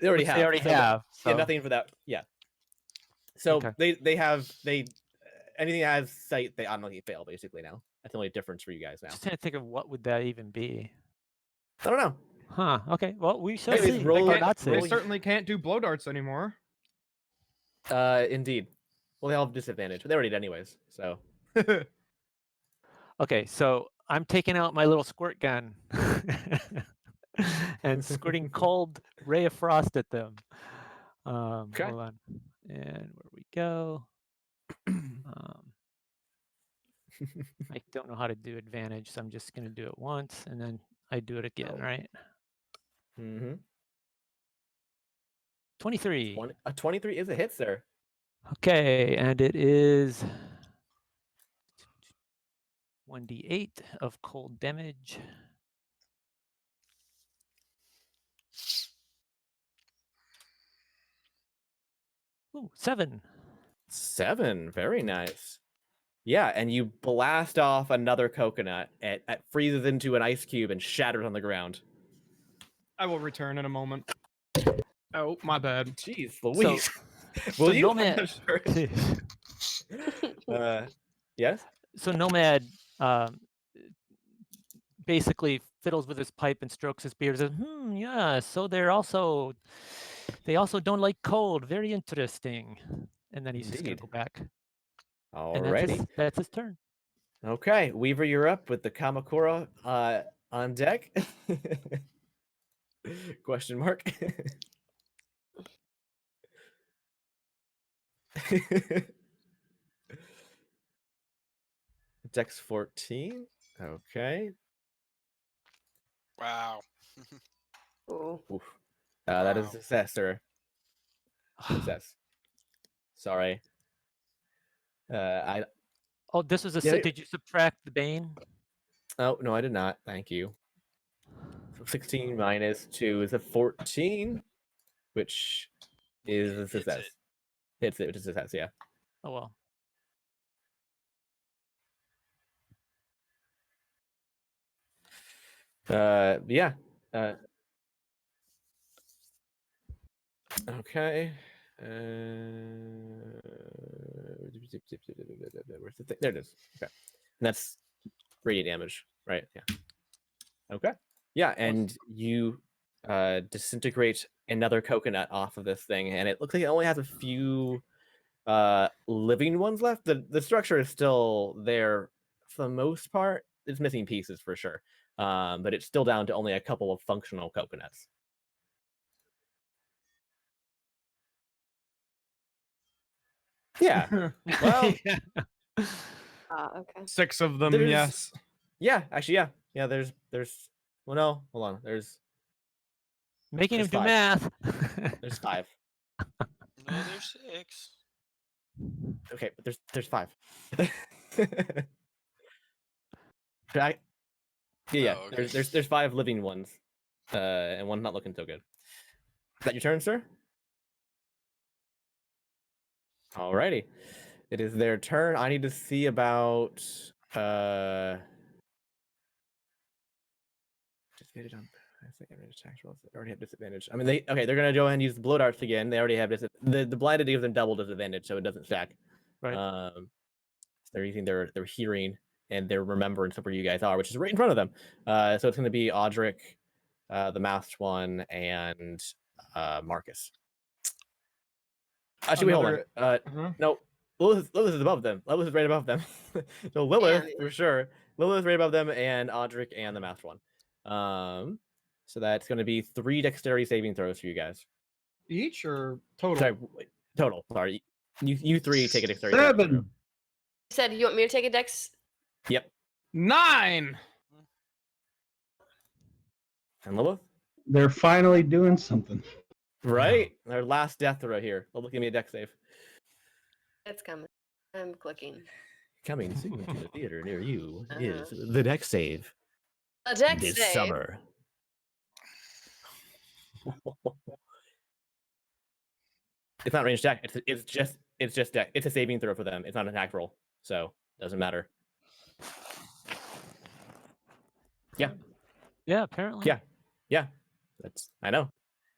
They already
which
have.
They already
so
have.
Yeah,
so-
nothing for that. Yeah. So
Okay.
they have anything that has sight, they automatically fail basically now. That's the only difference for you guys now.
Just trying to think of what would that even be.
I don't know.
Huh. Okay. Well, we shall
Anyways,
see.
roll
Or
it-
not
They
see.
certainly can't do blow darts anymore.
Indeed. Well, they all have disadvantage, but they already did anyways. So
Okay, so I'm taking out my little squirt gun and squirting cold ray of frost at them.
Okay.
Hold on. And where we go. I don't know how to do advantage, so I'm just going to do it once, and then I do it again,
Oh.
right?
Mm-hmm.
23.
A 23 is a hit, sir.
Okay, and it is 1d8 of cold damage. Ooh, 7.
7. Very nice. Yeah, and you blast off another coconut. It freezes into an ice cube and shatters on the ground.
I will return in a moment. Oh, my bad.
Jeez, Louise.
So
Will you?
Nomad,
Yes?
so Nomad basically fiddles with his pipe and strokes his beard. Says, yeah. So they also don't like cold. Very interesting. And then he's just gonna
Indeed.
go back. And
Alrighty.
that's his turn.
Okay, Weaver, you're up with the Kamakura on deck. Question mark. Dex 14. Okay.
Wow.
Ooh.
Oof. That is a
Wow.
success, sir. Success. Sorry. I
Oh, this was a.
Yeah.
Did you subtract the bane?
Oh no, I did not. Thank you. So 16 minus 2 is a 14, which is a
Hits
success.
it.
Hits it, which is a success, yeah.
Oh well.
Yeah. Okay. Where's the thing? There it is. Okay. And that's radiant damage, right? Yeah. Okay. Yeah, and you disintegrate another coconut off of this thing, and it looks like it only has a few living ones left. The structure is still there for the most part. It's missing pieces for sure. But it's still down to only a couple of functional coconuts. Yeah. Well,
Yeah.
Okay.
6 of them,
There's-
yes.
yeah, actually, yeah. Yeah, there's well no, hold on. There's
Making him
There's
do math.
there's 5.
No, there's 6.
Okay, but there's 5. Yeah,
Oh, okay.
there's 5 living ones. And one's not looking so good. Is that your turn, sir? Alrighty. It is their turn. I need to see about disadvantage on attack rolls. They already have disadvantage. I mean they're gonna go ahead and use the blow darts again. They already have the blinded gives them double disadvantage, so it doesn't stack.
Right.
So they're using their hearing and their remembrance of where you guys are, which is right in front of them. So it's gonna be Audric, the masked one, and Marcus. Actually, wait, hold on.
Another-
No, Lilith is above them. Lilith is right above them. So Lilith,
Damn.
for sure. Lilith is right above them, and Audric and the masked one. So that's going to be 3 dexterity saving throws for you guys.
Each or total?
Sorry, wait, total. Sorry, you 3 take a dexterity. saving
7.
throw.
You said you want me to take a dex?
Yep.
9!
And Lilith,
They're finally doing something.
right? Their last death throw here. Lilith, give me a dex save.
It's coming. I'm clicking.
Coming soon to the theater near you
Uh-huh.
is the dex save
A dex
this
save.
summer. It's not range attack. It's just deck. It's a saving throw for them. It's not an attack roll, so doesn't matter. Yeah,
Yeah, apparently.
Yeah. yeah. I know.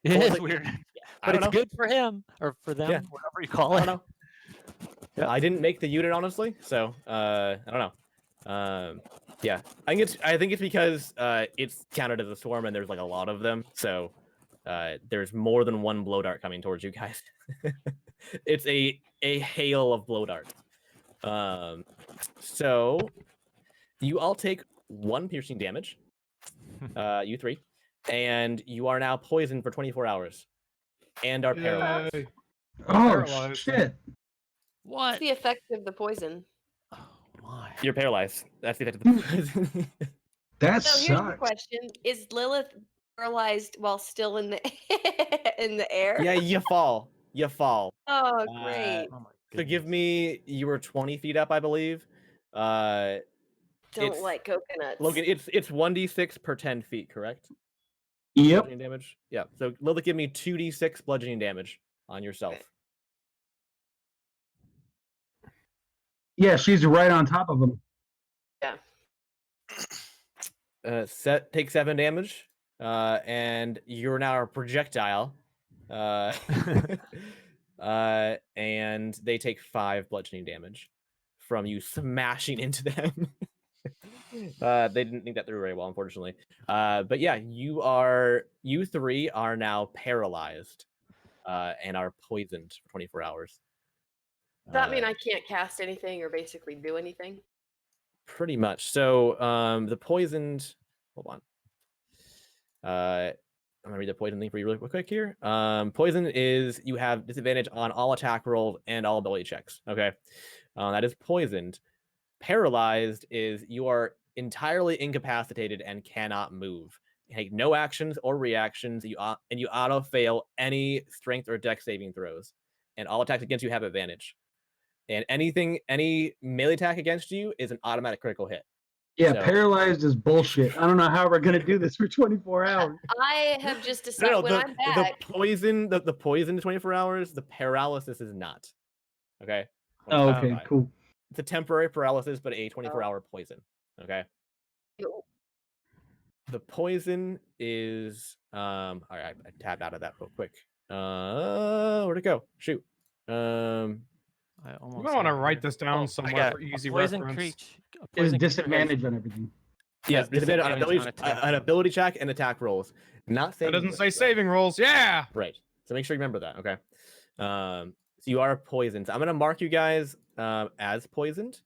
It
Well,
is
like-
weird.
I
But
don't
it's
know.
good for him or for them,
Yeah.
whatever you call
I
it.
don't know.
Yeah.
I didn't make the unit honestly, so I don't know. Yeah, I think it's because it's counted as a swarm and there's like a lot of them, so there's more than one blow dart coming towards you guys. It's a hail of blow darts. So you all take 1 piercing damage, you 3, and you are now poisoned for 24 hours, and are paralyzed.
Yay.
Oh
Paralyzed.
shit!
What?
What's the effect of the poison?
Oh my.
You're paralyzed. That's the effect of the poison.
That
So here's the
sucks.
question: is Lilith paralyzed while still in the in the air?
Yeah, you fall. You fall.
Oh, great!
Oh my
So give
goodness.
me, you were 20 feet up, I believe.
Don't
it's-
like coconuts.
Logan, it's 1d6 per 10 feet, correct?
Yep.
Bludgeoning damage. Yeah. So Lilith, give me 2d6 bludgeoning damage on yourself.
Yeah, she's right on top of him.
Take 7 damage, and you're now a projectile. And they take 5 bludgeoning damage from you smashing into them. They didn't think that through very well, unfortunately. But yeah, you 3 are now paralyzed, and are poisoned for 24 hours.
Does that mean I can't cast anything or basically do anything?
Pretty much. So the poisoned. Hold on. I'm gonna read the poison thing for you really quick here. Poison is you have disadvantage on all attack rolls and all ability checks. Okay, that is poisoned. Paralyzed is you are entirely incapacitated and cannot move. You take no actions or reactions. You auto fail any strength or dex saving throws, and all attacks against you have advantage. And any melee attack against you is an automatic critical hit.
Yeah,
So-
paralyzed is bullshit. I don't know how we're gonna do this for 24 hours.
I have just decided
No,
when I'm back.
the poison 24 hours, the paralysis is not. Okay?
Oh, okay,
Fine.
cool.
It's a temporary paralysis, but a 24-hour poison. Okay? The poison is all right, I tabbed out of that real quick. Where'd it go? Shoot.
I
You
almost
might want to
have it
write
here.
this down
Oh, I
somewhere
got
for
it.
easy
A poison
reference.
a
There's
poison creature has-
disadvantage on everything.
Yeah,
has
disadvantage on
disadvantage on attack
an ability check and attack rolls. Not
That
saving
doesn't
throws,
say
though.
saving rolls. Yeah.
Right. So make sure you remember that. Okay. So you are poisoned. So I'm gonna mark you guys as poisoned.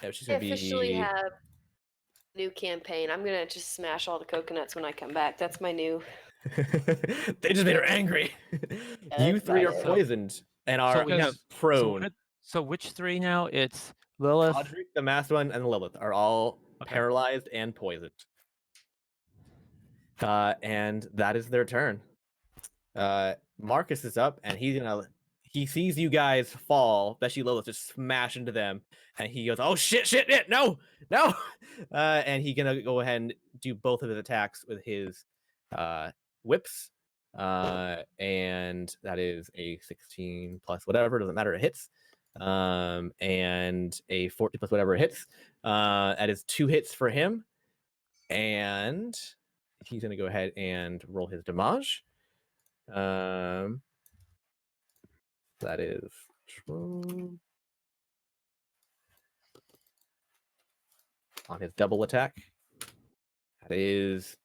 It's just
I
gonna
officially
be.
have a new campaign. I'm gonna just smash all the coconuts when I come back. That's my new.
They just made her angry. You
that's
3 are
about it.
poisoned and are
we have-
prone.
So which 3 now? It's Lilith.
Audrey, the masked one, and Lilith are all
Okay.
paralyzed and poisoned. And that is their turn. Marcus is up, and he sees you guys fall, especially Lilith, just smash into them, and he goes, "Oh shit, no!" And he's gonna go ahead and do both of his attacks with his whips, and that is a 16 plus whatever, doesn't matter, it hits, and a 14 plus whatever it hits. That is 2 hits for him, and he's gonna go ahead and roll his damage. That is true. On his double attack. That is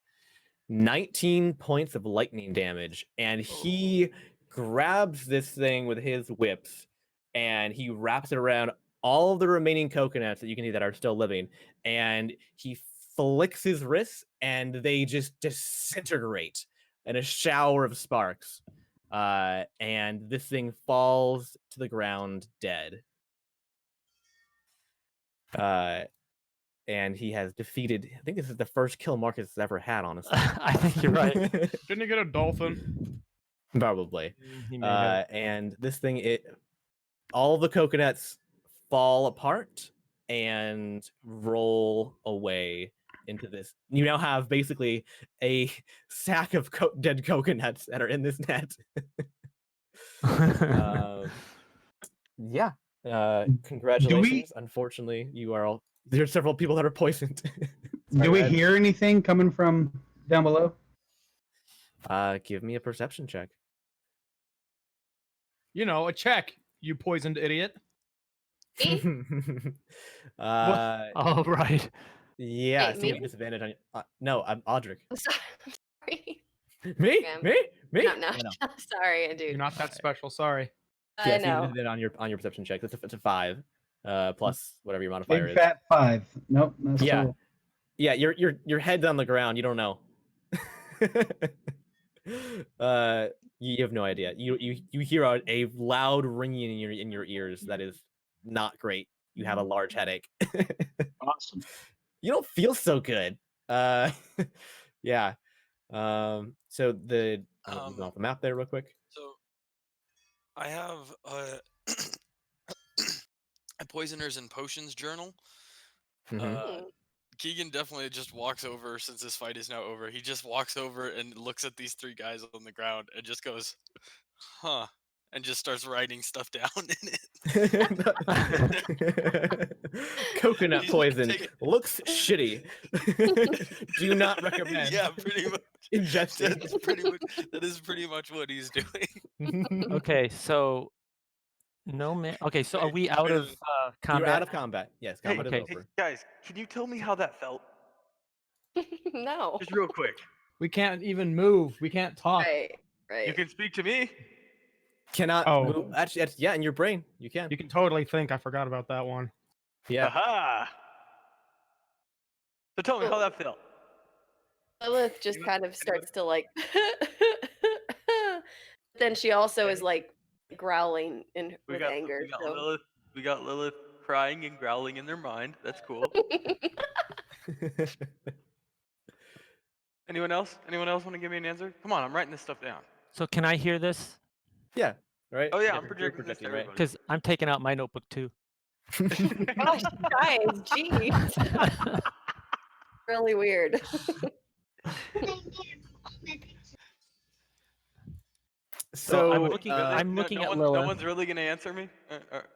19 points of lightning damage, and he grabs this thing with his whips and he wraps it around all of the remaining coconuts that you can see that are still living, and he flicks his wrists and they just disintegrate in a shower of sparks. And this thing falls to the ground dead. And he has defeated. I think this is the first kill Marcus has ever had, honestly.
I think you're right.
Didn't he get a dolphin?
Probably.
He may have.
And this thing, all the coconuts fall apart and roll away into this. You now have basically a sack of dead coconuts that are in this net. Yeah. Congratulations. Unfortunately, there's several people that are poisoned.
Do we hear anything coming from down below?
Give me a perception check.
You know, a check. You poisoned idiot.
Oh, right.
Yeah,
Wait,
so you have
me?
disadvantage on. No, I'm Audric.
I'm sorry. I'm sorry.
Me?
Okay,
Me?
No,
Yeah, no.
sorry, dude.
You're not that special. Sorry.
I
Yeah, so you have
know.
disadvantage on your perception check. It's a 5, plus whatever your modifier
Big
is.
fat 5. Nope, that's
Yeah.
total.
Yeah, your head's on the ground. You don't know. You have no idea. You hear a loud ringing in your ears that is not great. You have a large headache.
Awesome.
You don't feel so good. Yeah. So the off the map there real quick.
So I have a poisoners and potions journal.
Mhm.
Keegan definitely just walks over, since this fight is now over. He just walks over and looks at these 3 guys on the ground and just goes, "Huh," and just starts writing stuff down in it.
Coconut
He's like,
poison
"Take it."
looks shitty. Do not recommend.
Yeah, pretty much.
Ingesting.
That is pretty much what he's doing.
Okay, so no man. Okay, so are we out
Wait a
of
minute.
combat?
You're out of combat. Yes,
Hey,
combat
okay.
is over.
guys, can you tell me how that felt?
No.
Just real quick.
We can't even move. We can't talk.
Right. Right.
You can speak to me.
Cannot
Oh.
move. Actually, yeah, in your brain you can.
You can totally think. I forgot about that one.
Yeah.
Aha. So tell me how that felt.
Lilith just
Anyone-
kind of starts to like. Then she also is like growling with anger.
We got
so-
Lilith. We got Lilith crying and growling in their mind. That's cool. Anyone else? Anyone else want to give me an answer? Come on, I'm writing this stuff down.
So can I hear this?
Yeah. Right.
Oh yeah,
You're
I'm projecting this to
right?
everybody.
Because I'm taking out my notebook too.
Gosh, guys, jeez, really weird.
So
I'm looking- I'm
no,
looking
no
at
one,
Lilith.
No one's really gonna answer me.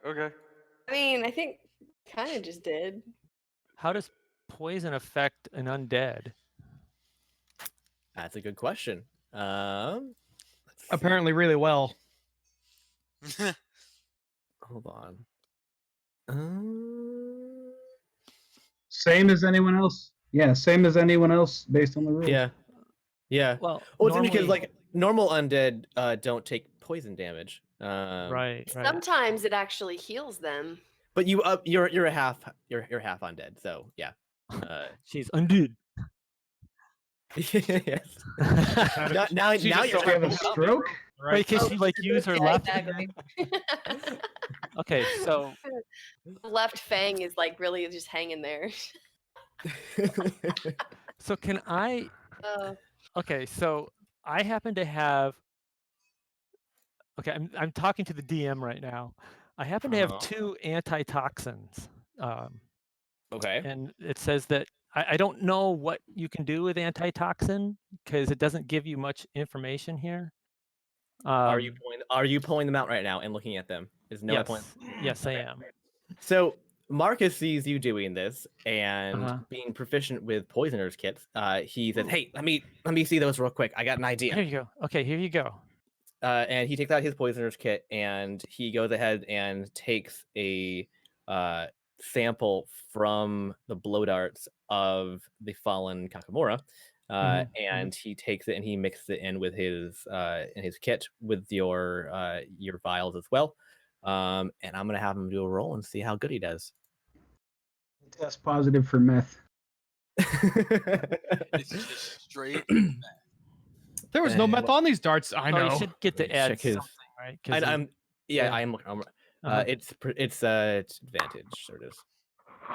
Okay.
I mean, I think kind of just did.
How does poison affect an undead?
that's a good question. Let's see.
Apparently, really well.
Hold on.
Same as anyone else. Yeah, same as anyone else based on the rules.
Yeah. Yeah.
Well,
Well, it's interesting because
normally-
like normal undead don't take poison damage.
right.
Sometimes it actually heals them.
But you're a half half undead, so yeah.
She's undead.
Yes. Now
She's
you're
just so
Do you have a
happy.
stroke?
Right, because she like use her
Yeah,
left.
exactly.
Okay, so
The left fang is like really just hanging there.
so can I?
Oh,
Okay, so I happen to have. Okay, I'm talking to the DM right now. I happen to have 2 antitoxins,
Okay.
and it says that I don't know what you can do with antitoxin because it doesn't give you much information here.
Are you pulling them out right now and looking at them? Is no
yes,
point.
yes, I am.
So Marcus sees you doing this and
Uh-huh.
being proficient with poisoners kits. He says, "Hey, let me see those real quick. I got an idea."
Here you go. Okay, here you go.
And he takes out his poisoner's kit and he goes ahead and takes a sample from the blow darts of the fallen Kakamura. And he takes it and he mixes it in with his kit with your vials as well. And I'm gonna have him do a roll and see how good he does.
Test positive for meth.
It's just straight.
There was no meth on these darts. I
Oh,
know.
you should get to
Let me
add
check his-
something, right? 'Cause
I'm yeah,
yeah.
I am looking.
Uh-huh.
It's advantage, so it is.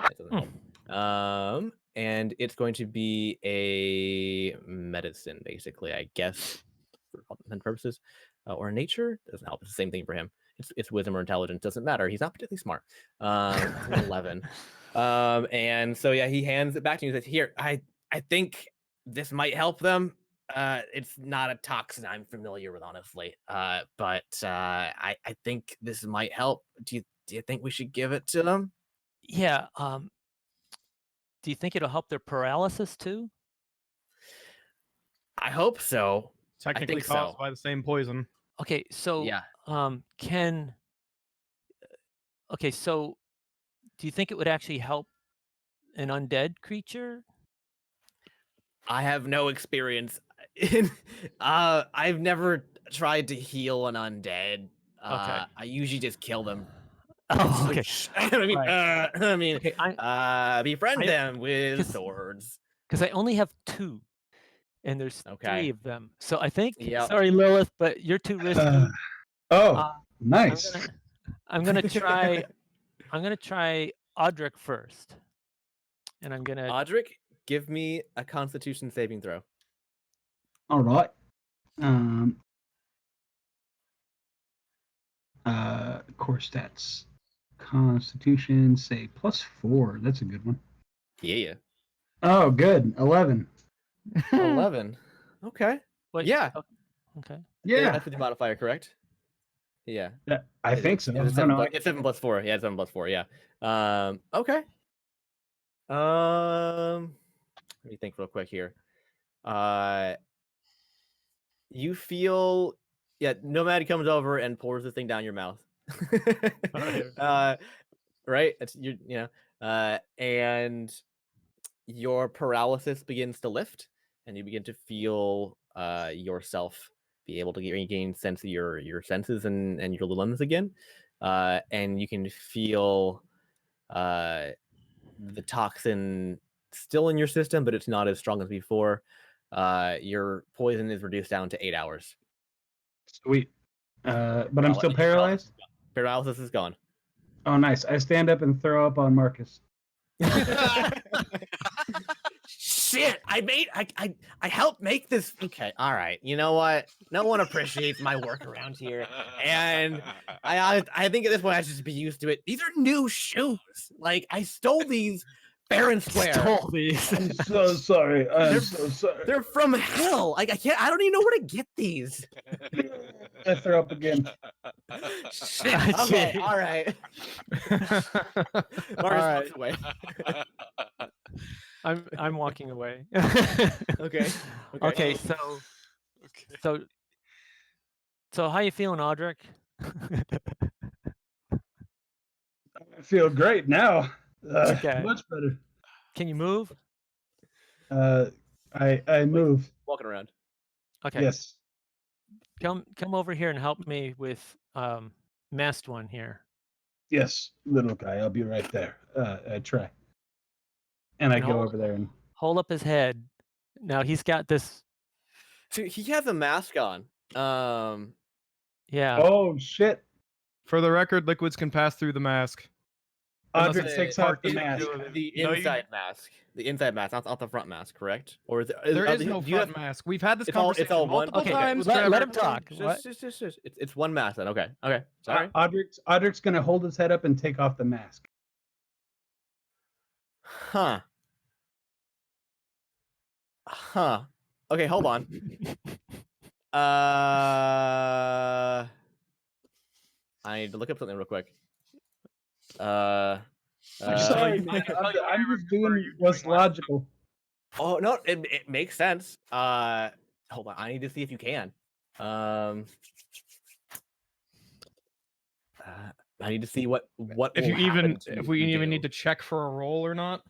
It doesn't help. And it's going to be a medicine, basically, I guess, for all intents and purposes, or nature doesn't help. It's the same thing for him. It's wisdom or intelligence, doesn't matter. He's not particularly smart. It's an 11. And so yeah, he hands it back to you and says, "Here, I think this might help them. It's not a toxin I'm familiar with, honestly. But I think this might help. Do you think we should give it to them?"
Yeah. Do you think it'll help their paralysis too?
I hope so.
Technically
think
caused
so.
by the same poison.
Okay, so
Yeah.
okay, so Do you think it would actually help an undead creature?
I have no experience in. I've never tried to heal an undead.
Okay.
I usually just kill them.
Oh, okay.
I mean,
Okay,
befriend
I-
them with
'cause-
swords.
Because I only have 2, and there's 3
Okay.
of them. So I think,
Yep.
sorry, Lilith, but you're too risky.
Oh,
Uh,
nice.
I'm gonna try. I'm gonna try Audric first, and I'm gonna.
Audric, give me a Constitution saving throw.
All right. Core stats. Constitution, say +4. That's a good one.
Yeah.
Oh, good. 11.
11. Okay.
Wait,
Yeah.
Okay.
Yeah,
That's with the modifier, correct? Yeah.
I think so. I
It's
don't know.
it's 7 plus 4. Yeah, it's 7 plus 4. Yeah. Okay. Let me think real quick here. You feel, Nomad comes over and pours the thing down your mouth. Right? It's and your paralysis begins to lift, and you begin to feel yourself be able to regain sense of your senses and your limbs again, and you can feel the toxin still in your system, but it's not as strong as before. Your poison is reduced down to 8 hours.
Sweet. But I'm still paralyzed?
Paralysis is gone.
Oh, nice. I stand up and throw up on Marcus.
Shit! I helped make this. Okay, all right. You know what? No one appreciates my work around here, and I think at this point I should just be used to it. These are new shoes. Like, I stole these fair and square.
Stole these.
I'm so sorry. I'm so sorry.
They're from hell. Like, I don't even know where to get these.
I throw up again.
Shit. Okay, all right. Marcus walks away.
I'm walking away.
Okay.
Okay.
Okay.
So how you feeling, Audric?
I feel great now.
Okay.
Much better.
Can you move?
I move.
Walking around.
Okay.
Yes.
Come over here and help me with masked one here.
Yes, little guy. I'll be right there. I try. And I
And
go over there and
hold up his head. Now he's got this.
So he has a mask on.
Yeah.
oh shit.
For the record, liquids can pass through the mask. Unless
Audric
it's
takes
part
off the
two
mask.
of it.
The
No, you-
inside mask. The inside mask, not the front mask, correct? Or is
There is no
do you have-
front mask. We've had this
it's all-
conversation
it's all one-
multiple
Okay,
times.
let
Trevor.
him talk. What?
Shush. It's one mask then. Okay. Sorry.
Audric's gonna hold his head up and take off the mask.
Huh. Okay, hold on. I need to look up something real quick.
I'm sorry, man. I'm just doing what's logical.
Oh no, it makes sense. Hold on. I need to see if you can. I need to see what
If
will
you even,
happen to
if we
you
even
do.
need to check for a roll or not,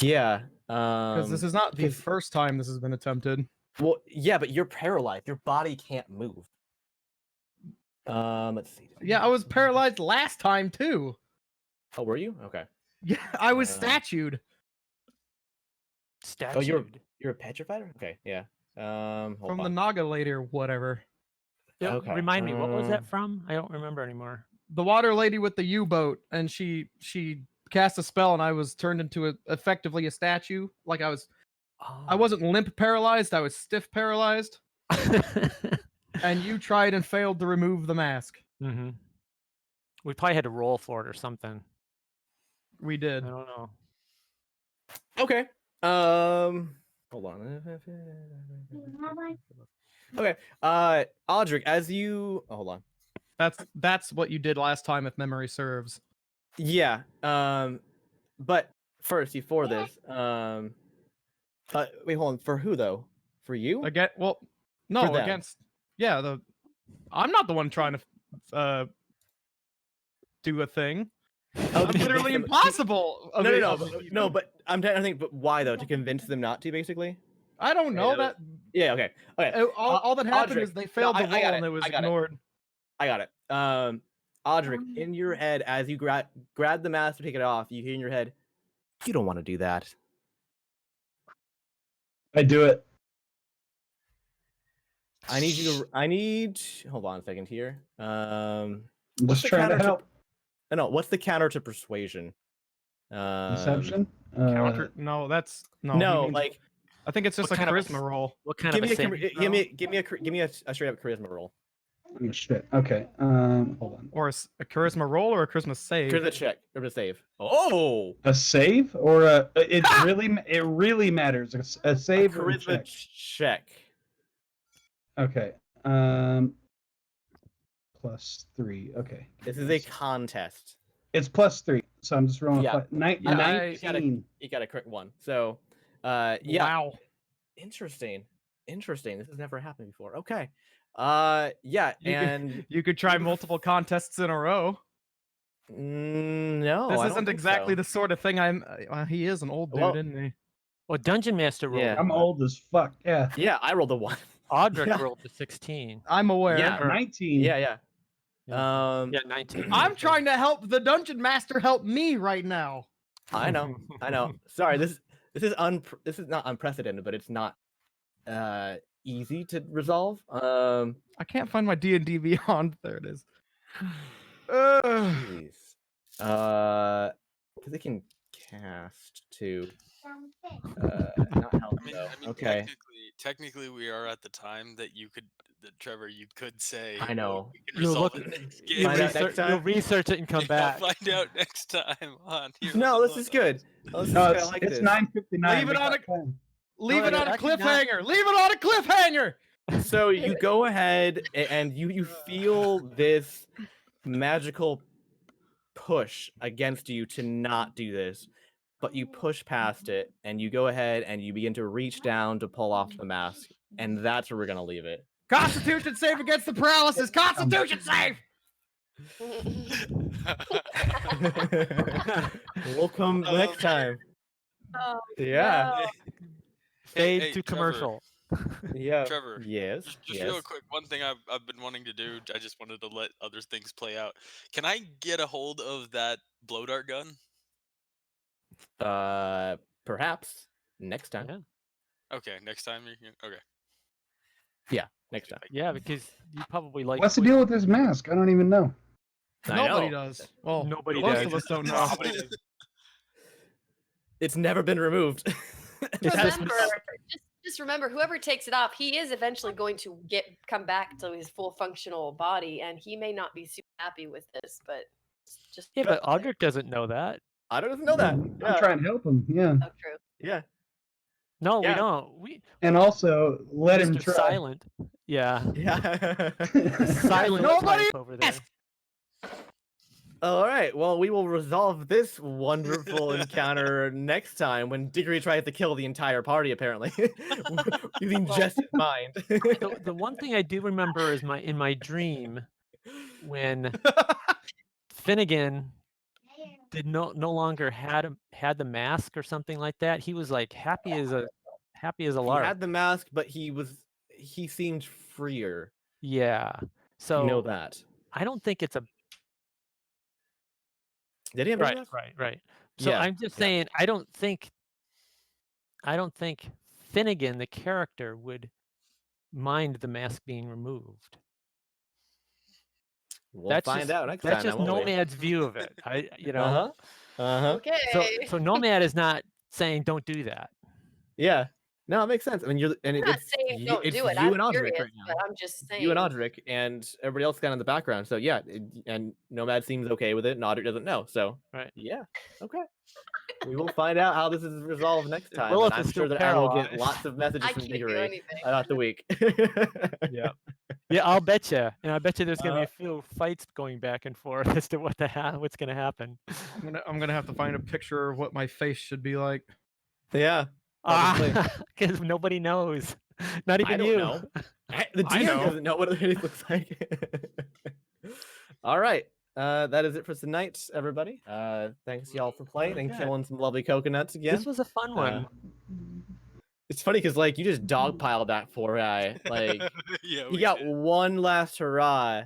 Yeah.
because this is not the
'cause-
first time this has been attempted.
Well, yeah, but you're paralyzed. Your body can't move. Let's see.
Yeah, I was paralyzed last time too.
Oh, were you? Okay.
Yeah, I was
Uh,
statued.
Statued.
Oh, you're a petrified? Okay, yeah. Hold
From
on.
the Naga lady or whatever.
Yeah,
Okay,
Remind me, what was that from? I don't remember anymore.
The water lady with the U-boat, and she cast a spell, and I was turned into effectively a statue. Like I
Oh.
wasn't limp paralyzed, I was stiff paralyzed. And you tried and failed to remove the mask.
Mm-hmm. We probably had to roll for it or something.
We
I
did.
don't know.
Okay. Hold on. Okay. Audric, as you hold on.
That's what you did last time, if memory serves.
Yeah. But first, before this, wait, hold on. For who though? For you?
Again, well, no,
them.
against I'm not the one trying to do a thing.
Oh,
I'm
to
literally
convince them-
impossible.
No, no, no, but I'm trying to think. But why though? To convince them not to, basically.
I don't know that.
Yeah. Okay. Okay.
All that happened
Audric,
is they failed
no,
the
I got
roll
it,
and it was
I got it.
ignored.
I got it. Audric, in your head, as you grab the mask to take it off, you hear in your head, "You don't want to do that."
I do it.
I need you to. I need. Hold on a second here.
I'm
what's
just
the
trying to
counter
help.
No, what's the counter to persuasion?
Deception.
Counter? No, that's no. he
No,
means-
like
I think it's just
What
a
kind of a
charisma roll.
What kind
give
of
me
a saving throw?
give me a straight up charisma roll.
Oh, shit. Okay. Hold on.
Or a charisma roll or a charisma save.
Charisma check. Charisma save. Oh,
A save or a? It really matters. A save or a
charisma
check.
check.
Okay. +3. Okay.
This is a contest.
It's +3, so I'm just rolling.
Yeah.
19.
You got a correct one. So, yeah.
Wow.
Interesting. This has never happened before. Okay. Yeah, and
You could try multiple contests in a row.
no,
This
I don't
isn't
think
exactly
so.
the sort of thing I'm. He is an old dude,
Well-
isn't he?
Well, Dungeon Master rolled.
Yeah.
a
I'm
one.
old as fuck. Yeah.
Yeah, I rolled a 1.
Audric
Yeah.
rolled the 16.
I'm aware.
Yeah.
19.
Yeah.
Yeah, 19.
I'm trying to help the dungeon master help me right now.
I know. Sorry, this is not unprecedented, but it's not easy to resolve.
I can't find my D&D Beyond. There it is.
Jeez. Because it can cast too. Not help
I mean,
though. Okay.
technically, we are at the time that Trevor, you could say.
I know.
We can
You'll
resolve
look-
it next
You'll
Find out
game.
next
research,
time?
you'll research it and come
Yeah,
back.
find out next time on here.
No, this is good. This is
No,
good. I like
it's
this.
9:59.
Leave it on Leave
No,
it on a
actually not.
cliffhanger. Leave it on a cliffhanger.
So you go ahead and you feel this magical push against you to not do this, but you push past it and you go ahead and you begin to reach down to pull off the mask, and that's where we're gonna leave it.
Constitution save against the paralysis. Constitution save.
We'll come next time.
Oh,
Yeah.
no.
Fade
hey,
to
Trevor.
commercial.
Yeah.
Trevor,
Yes.
just real quick, one thing I've been wanting to do. I just wanted to let other things play out. Can I get a hold of that blow dart gun?
Perhaps next time.
Yeah.
Okay, next time. Okay.
Yeah, next time.
Yeah, because you probably like.
What's the deal with this mask? I don't even know.
I
Nobody
know.
does. Well,
Nobody
most
does.
of us don't know.
It's never been removed.
It's just-
Remember, just remember, whoever takes it off, he is eventually going to come back to his full functional body, and he may not be super happy with this, but just
Yeah, but Audric doesn't know that.
I don't know that.
I'm
Yeah.
trying to help him. Yeah.
oh, true.
Yeah.
No,
Yeah.
we don't. We
And also let him
Mr.
try.
Silent. Yeah.
Yeah.
Silent
Nobody
type over there.
All right. Well, we will resolve this wonderful encounter next time when Diggory tries to kill the entire party. Apparently, using just his mind.
The one thing I do remember is in my dream when Finnegan did no longer had the mask or something like that. He was like happy as a
He
lark.
had the mask, but he seemed freer.
Yeah. So
You know that.
I don't think it's a
Did he have a
right,
mask?
right. So
Yeah,
I'm just
yeah.
saying I don't think Finnegan, the character, would mind the mask being removed.
We'll
That's
find
just-
out next
That's
time.
just
now, won't we?
Nomad's view of it.
Uh-huh. Uh-huh.
Okay.
So Nomad is not saying don't do that.
Yeah. No, it makes sense. I mean,
I'm not
it's
saying
you,
don't
it's
do it.
you
I'm
and Audric
curious,
right now.
but I'm just saying.
You and Audric and everybody else kind of in the background. So yeah, and Nomad seems okay with it, and Audric doesn't know. So
Right.
yeah, okay. We will find out how this is resolved next time.
Lilith
And
is
I'm
still
sure that I will get
paralyzed.
lots of messages
I
from
can't do
Diggory
anything.
throughout the week.
Yeah. Yeah, I'll bet you. And I bet you there's going to be
Uh,
a few fights going back and forth as to what's going to happen.
I'm gonna have to find a picture of what my face should be like.
Yeah. Probably.
Because nobody knows. Not even
I don't
you.
know. The
I
GM
know.
doesn't know what it really looks like. All right. that is it for tonight, everybody. Thanks y'all for playing and
Okay.
killing some lovely coconuts again.
This was a fun one.
It's funny because like you just dogpiled that poor guy. Like
Yeah,
he
we
got
did.
one last hurrah,